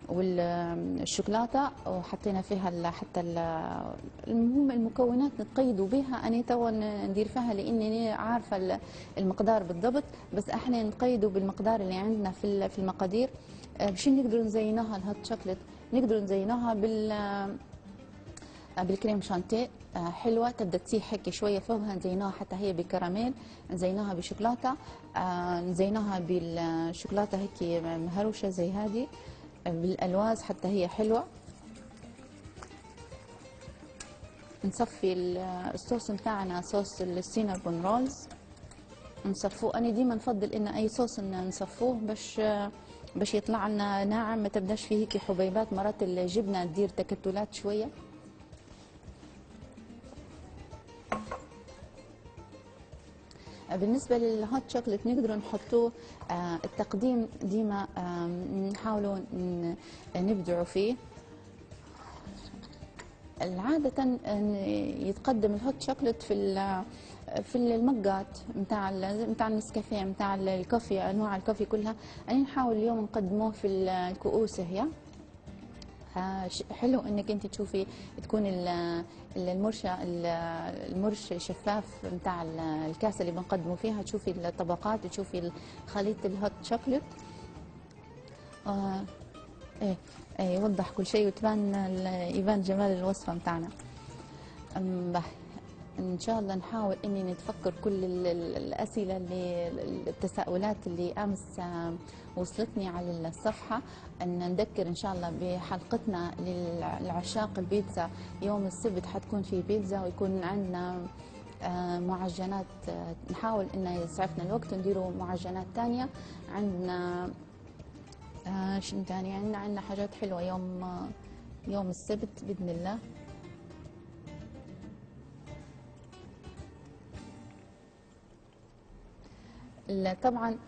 والشوكولاته، وحطينا فيها حتى المهم المكونات نتقيدوا بها. انا توا ندير فيها لاني عارفه المقدار بالضبط، بس احنا نتقيدوا بالمقدار اللي عندنا في المقادير. باش نقدروا نزينوها الهوت شوكليت، نقدروا نزينوها بالكريم شانتيه حلوه، تبدا تسيح هيك شويه فوقها، نزينوها حتى هي بكراميل، نزينوها بشوكولاته، نزينوها بالشوكولاته هيك مهروشه زي هذه، بالالواز حتى هي حلوه. نصفي الصوص بتاعنا، صوص السينابون رولز نصفوه. انا ديما نفضل ان اي صوص نصفوه باش يطلع لنا ناعم، ما تبداش فيه هيك حبيبات، مرات الجبنه تدير تكتلات شويه. بالنسبة للهوت شوكليت نقدروا نحطوه التقديم ديما نحاولوا نبدعوا فيه. عادة يتقدم الهوت شوكليت في المجات نتاع النسكافيه، نتاع الكوفي، انواع الكوفي كلها. يعني نحاول اليوم نقدموه في الكؤوس هي. حلو انك انت تشوفي تكون المرش شفاف نتاع الكاسه اللي بنقدمه فيها، تشوفي الطبقات، تشوفي خليط الهوت شوكليت. يوضح كل شيء يبان جمال الوصفه نتاعنا. ان شاء الله نحاول اني نتفكر كل الاسئله التساؤلات اللي امس وصلتني على الصفحه، ان نذكر ان شاء الله بحلقتنا للعشاق البيتزا. يوم السبت حتكون في بيتزا، ويكون عندنا معجنات، نحاول ان يسعفنا الوقت نديروا معجنات ثانيه. عندنا شنو ثاني؟ عندنا حاجات حلوه يوم السبت باذن الله. طبعا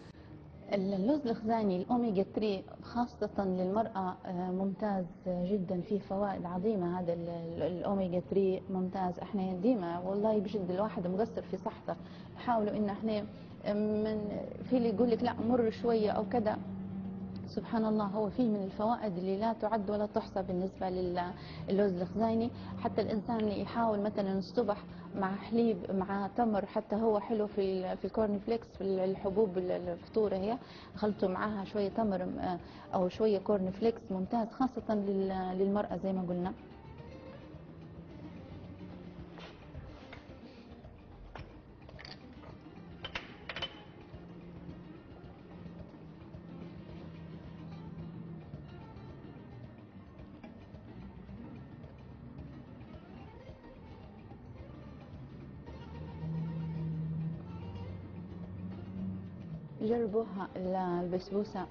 اللوز الخزاني الاوميجا 3 خاصة للمرأة ممتاز جدا، فيه فوائد عظيمة. هذا الاوميجا 3 ممتاز. احنا ديما والله بجد الواحد مقصر في صحته، نحاولوا ان احنا في اللي يقول لك لا مر شوية او كذا، سبحان الله هو فيه من الفوائد اللي لا تعد ولا تحصى بالنسبة للوز الخزيني. حتى الإنسان اللي يحاول مثلا الصبح مع حليب مع تمر، حتى هو حلو في الكورن فليكس، في الحبوب الفطورة هي، خلطوا معاها شوية تمر أو شوية كورن فليكس، ممتاز خاصة للمرأة زي ما قلنا. جربوها البسبوسة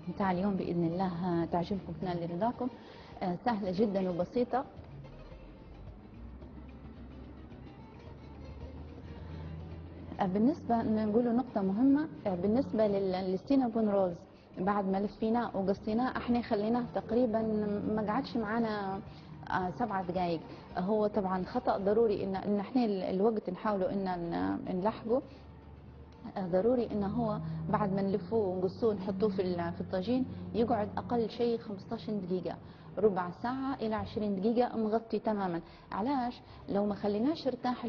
نتاع اليوم بإذن الله تعجبكم، تنال رضاكم. سهلة جدا وبسيطة. بالنسبة نقولوا نقطة مهمة بالنسبة للسينابون رولز، بعد ما لفيناه وقصيناه احنا خليناه تقريبا ما قعدش معانا 7 دقائق. هو طبعا خطأ ضروري ان احنا الوقت نحاولوا ان نلحقه. ضروري انه هو بعد ما نلفوه ونقصوه نحطوه في الطاجين يقعد اقل شيء 15 دقيقة، ربع ساعة الى 20 دقيقة مغطي تماما. علاش؟ لو ما خليناش يرتاح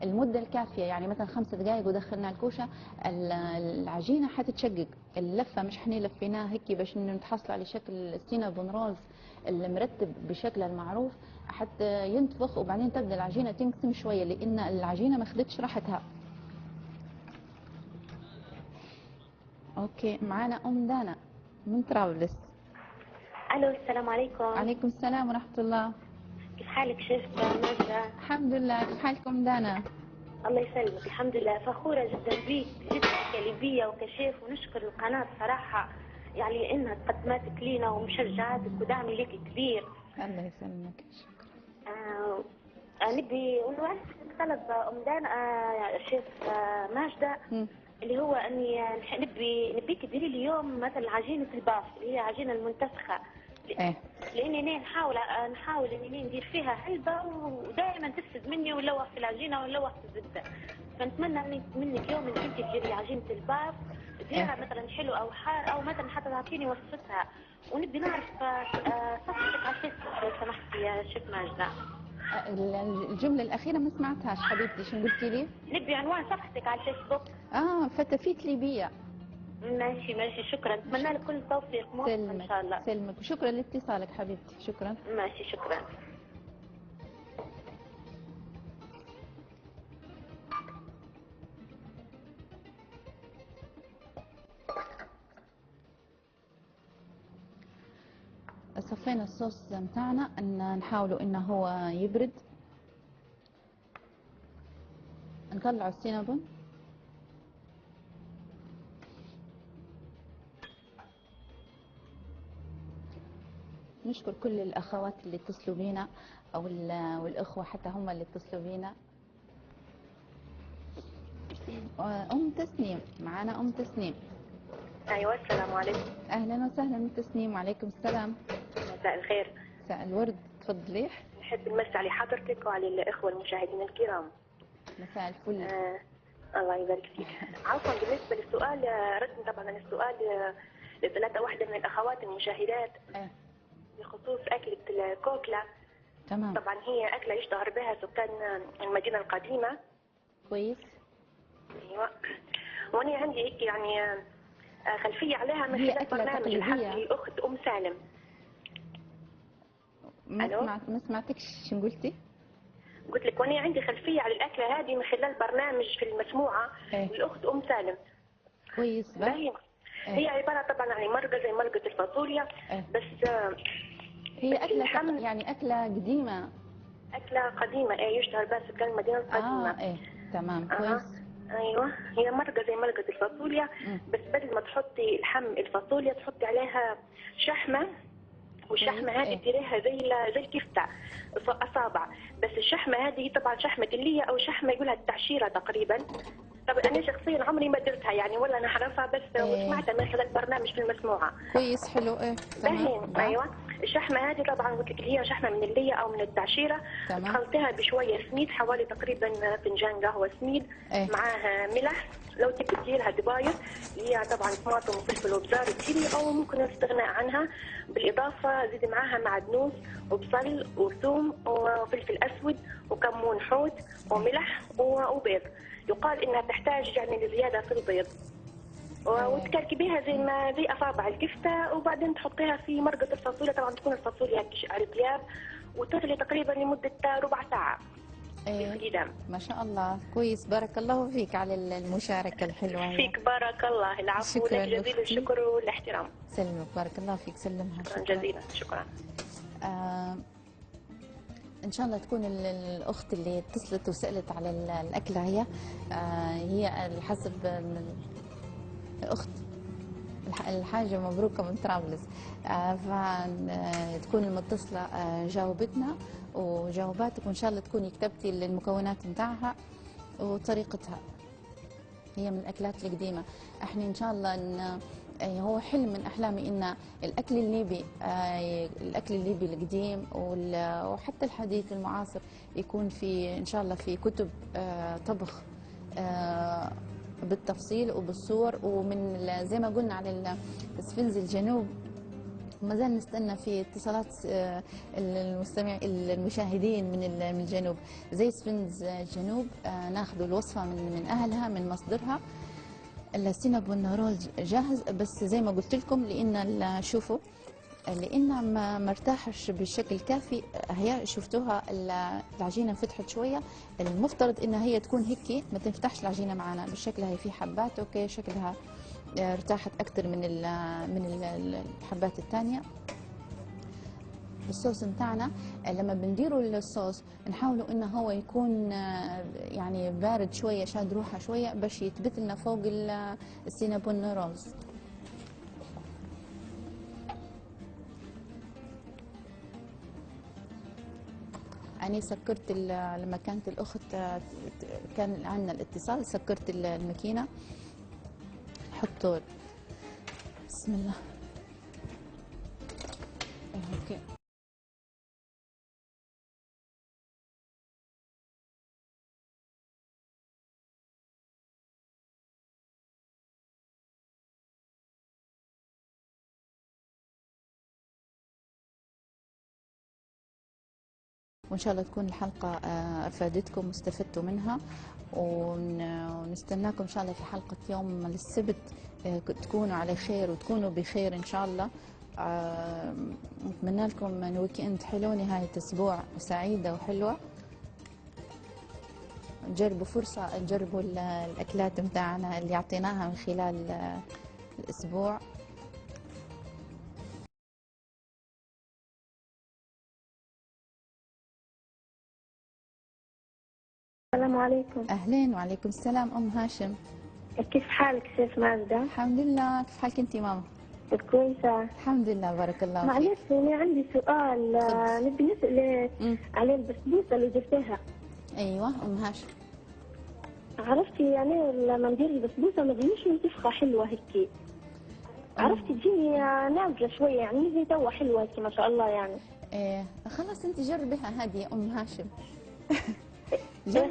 المدة الكافية، يعني مثلا 5 دقائق ودخلنا الكوشة، العجينة حتتشقق. اللفة مش احنا لفيناها هيك باش نتحصل على شكل السينابون رولز المرتب بشكل المعروف، حتى ينتفخ وبعدين تبدا العجينة تنقسم شوية، لان العجينة ما خدتش راحتها. اوكي، معانا ام دانا من طرابلس. الو، السلام عليكم. عليكم السلام ورحمه الله. كيف حالك شيف ماجدة؟ الحمد لله، كيف حالكم دانا؟ الله يسلمك، الحمد لله. فخوره جدا بيك جدا كليبيه وكشيف، ونشكر القناه صراحه يعني انها قدمتك لينا ومشجعاتك ودعمي لك كبير. الله يسلمك، شكرا. نبي نوجه طلب ام دانا شيف ماجدة، اللي هو اني نبيك تديري لي اليوم مثلا عجينه الباف اللي هي عجينه المنتفخه. لاني انا نحاول اني ندير فيها علبه ودائما تفسد مني ونلوح في العجينه ونلوح في الزبده. فنتمنى منك يوم انك انت تديري عجينه الباف، ديرها مثلا حلو او حار، او مثلا حتى تعطيني وصفتها، ونبي نعرف صفحتك على الفيسبوك لو سمحتي يا شيف ماجدة. الجملة الأخيرة ما سمعتهاش حبيبتي، شو قلتي لي؟ نبي عنوان صفحتك على الفيسبوك. فتافيت ليبية. ماشي شكرا، اتمنى لك كل التوفيق موفق ان شاء الله. سلمك وشكرا لاتصالك حبيبتي، شكرا. ماشي شكرا. صفينا الصوص متاعنا، ان نحاولوا انه هو يبرد. نطلعوا السينابون. نشكر كل الاخوات اللي اتصلوا بينا والاخوه حتى هم اللي اتصلوا بينا. ام تسنيم معنا. ام تسنيم. ايوه السلام عليكم. اهلا وسهلا ام تسنيم. وعليكم السلام. مساء الخير. مساء الورد، تفضلي. نحب نمسي على حضرتك وعلى الاخوه المشاهدين الكرام. مساء الفل. الله يبارك فيك. عفوا بالنسبه للسؤال، رد طبعا السؤال لثلاثه واحده من الاخوات المشاهدات بخصوص اكله الكوكله. تمام. طبعا هي اكله يشتهر بها سكان المدينه القديمه. كويس. ايوه. وانا عندي هيك يعني خلفيه عليها من خلال برنامج الاخت ام سالم. ما سمعتكش شو قلتي؟ قلت لك وانا عندي خلفيه على الاكله هذه من خلال برنامج في المسموعه الاخت ام سالم. كويس بقى. هي عباره طبعا عن مرقه زي مرقه الفاصوليا بس هي اكله يعني اكله قديمه. اكله قديمه يشتهر بها سكان المدينه القديمه. تمام كويس. ايوه هي مرقه زي مرقه الفاصوليا بس بدل ما تحطي لحم الفاصوليا تحطي عليها شحمه، والشحمه هذه تديريها زي الكفته اصابع، بس الشحمه هذه طبعا شحمه اللية او شحمه يقولها التعشيره تقريبا. طبعا انا شخصيا عمري ما درتها يعني ولا انا اعرفها بس وسمعتها من خلال برنامج في المسموعه. كويس حلو. تمام. ايوه الشحمه هذه طبعا قلت لك هي شحمه من اللية او من التعشيره. تخلطيها بشويه سميد، حوالي تقريبا فنجان قهوه سميد. معاها ملح، لو تبي تديرها دبايض اللي هي طبعا طماطم وفلفل وبزار تشيلي، او ممكن الاستغناء عنها. بالاضافه زيدي معاها معدنوس وبصل وثوم وفلفل اسود وكمون حوت وملح وبيض. يقال انها تحتاج يعني لزياده في البيض. وتكركبيها زي اصابع الكفته، وبعدين تحطيها في مرقه الفاصوليا. طبعا تكون الفاصوليا على طياب، وتغلي تقريبا لمده ربع ساعه. ما شاء الله كويس. بارك الله فيك على المشاركه الحلوه. فيك بارك الله. العفو، لك جزيل الشكر والاحترام. سلمك بارك الله فيك. سلمها. شكرا جزيلا. شكرا. ان شاء الله تكون الاخت اللي اتصلت وسالت على الاكله هي حسب الاخت الحاجه مبروكه من طرابلس، فتكون المتصله جاوبتنا وجاوباتك، وان شاء الله تكوني كتبتي المكونات نتاعها وطريقتها. هي من الاكلات القديمه. احنا ان شاء الله هو حلم من احلامي ان الاكل الليبي القديم وحتى الحديث المعاصر يكون في ان شاء الله في كتب طبخ بالتفصيل وبالصور. ومن زي ما قلنا على اسفنز الجنوب، ما زال نستنى في اتصالات المشاهدين من الجنوب. زي سفنز الجنوب ناخذ الوصفه من اهلها من مصدرها. السينابون رول جاهز، بس زي ما قلت لكم لان شوفوا لان ما ارتاحش بالشكل كافي. هي شفتوها العجينه فتحت شويه، المفترض انها هي تكون هيك، ما تنفتحش العجينه معنا بالشكل. هي في حبات اوكي شكلها ارتاحت اكثر من الحبات الثانيه. الصوص بتاعنا لما بنديروا الصوص نحاولوا انه هو يكون يعني بارد شويه، شاد روحه شويه باش يثبت لنا فوق السينابون رولز. أنا سكرت لما كانت الأخت كان عندنا الاتصال سكرت الماكينة. حطوا بسم الله. اوكي. وإن شاء الله تكون الحلقة أفادتكم واستفدتوا منها، ونستناكم إن شاء الله في حلقة يوم السبت، تكونوا على خير وتكونوا بخير إن شاء الله. نتمنى لكم ويك اند حلو، نهاية أسبوع سعيدة وحلوة. جربوا فرصة، جربوا الأكلات متاعنا اللي أعطيناها من خلال الأسبوع. السلام عليكم. أهلين وعليكم السلام أم هاشم. كيف حالك شيف ماجدة؟ الحمد لله، كيف حالك أنت ماما؟ كويسة الحمد لله بارك الله فيك. معلش أنا عندي سؤال نبي نسألك على البسبوسة اللي جبتها. أيوة أم هاشم. عرفتي يعني لما ندير البسبوسة ما تجينيش منتفخة حلوة هيك، عرفتي تجيني ناعمة شوية، يعني زي توا حلوة هيك ما شاء الله يعني. إيه خلاص أنت جربيها هذه يا أم هاشم.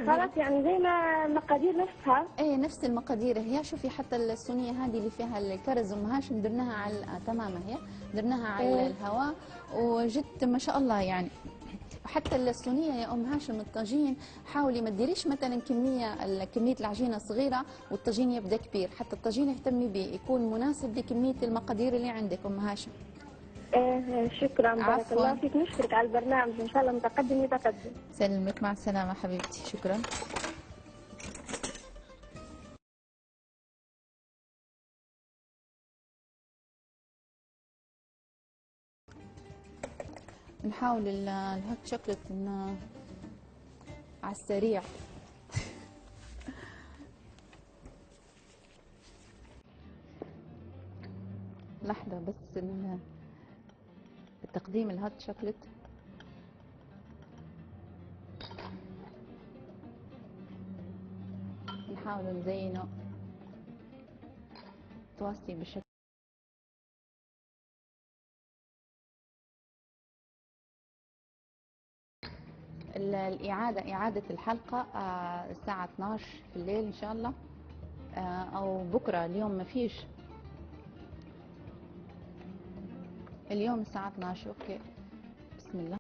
خلاص يعني زي ما المقادير نفسها. ايه نفس المقادير هي. شوفي حتى الصينيه هذه اللي فيها الكرز ام هاشم درناها على تماما، هي درناها على الهواء وجت ما شاء الله يعني. وحتى الصينيه يا ام هاشم الطاجين حاولي ما تديريش مثلا كميه العجينه صغيره والطاجين يبدا كبير، حتى الطاجين اهتمي به يكون مناسب لكميه المقادير اللي عندك ام هاشم. شكرا بارك الله فيك، نشكرك على البرنامج، ان شاء الله متقدم يتقدم. سلمك، مع السلامه حبيبتي، شكرا. نحاول الهوت شوكليت على السريع. لحظة بس تقديم الهوت شوكليت. نحاول نزينه تواسي بشكل إعادة الحلقة الساعة 12 في الليل إن شاء الله، أو بكرة. اليوم ما فيش، اليوم الساعة 12. أوكي بسم الله.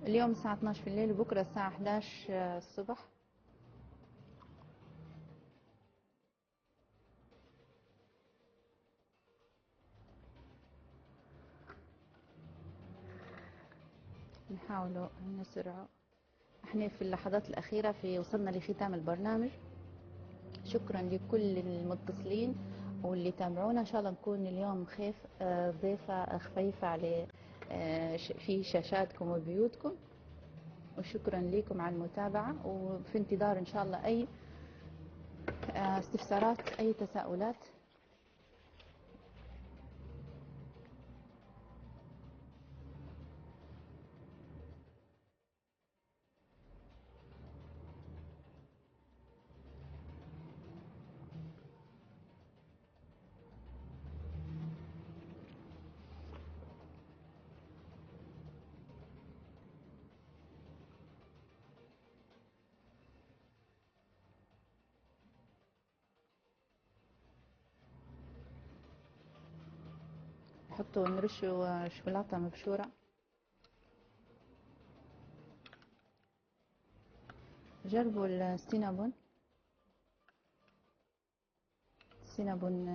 اليوم الساعة 12 في الليل وبكرة الساعة 11 الصبح. نحاولوا نسرعوا. احنا في اللحظات الأخيرة وصلنا لختام البرنامج. شكرا لكل المتصلين واللي تابعونا. ان شاء الله نكون اليوم ضيفة خفيفة على في شاشاتكم وبيوتكم، وشكرا لكم على المتابعة، وفي انتظار ان شاء الله اي استفسارات، اي تساؤلات. نحطوا نرشوا شوكولاتة مبشورة. جربوا السينابون، السينابون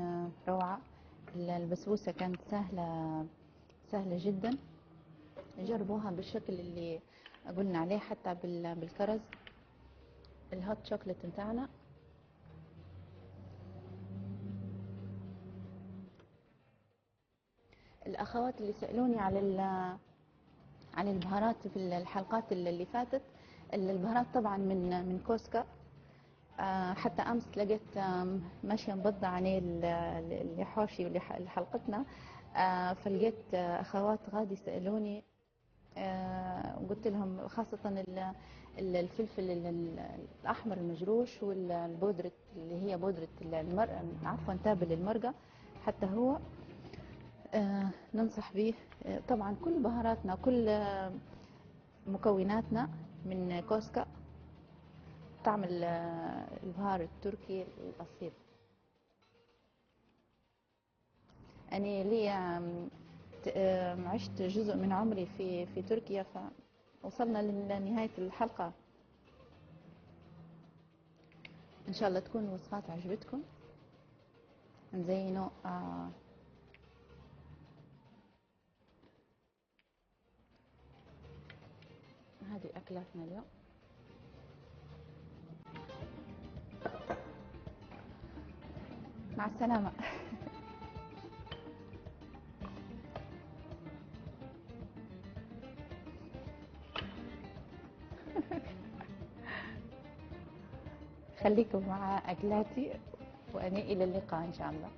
روعة. البسبوسة كانت سهلة جدا. جربوها بالشكل اللي قلنا عليه، حتى بالكرز. الهوت شوكليت بتاعنا الأخوات اللي سألوني على البهارات في الحلقات اللي فاتت. البهارات طبعا من كوسكا. حتى أمس لقيت ماشية مبضة عن اللي حوشي واللي حلقتنا، فلقيت أخوات غادي سألوني، وقلت لهم خاصة الفلفل الأحمر المجروش والبودرة اللي هي بودرة عفوا تابل المرقة، حتى هو ننصح به. طبعا كل بهاراتنا كل مكوناتنا من كوسكا. طعم البهار التركي الأصيل. أنا لي عشت جزء من عمري في تركيا، فوصلنا لنهاية الحلقة. إن شاء الله تكون الوصفات عجبتكم. نزينوا هذه أكلاتنا اليوم. مع السلامة. خليكم مع أكلاتي وأنا إلى اللقاء إن شاء الله.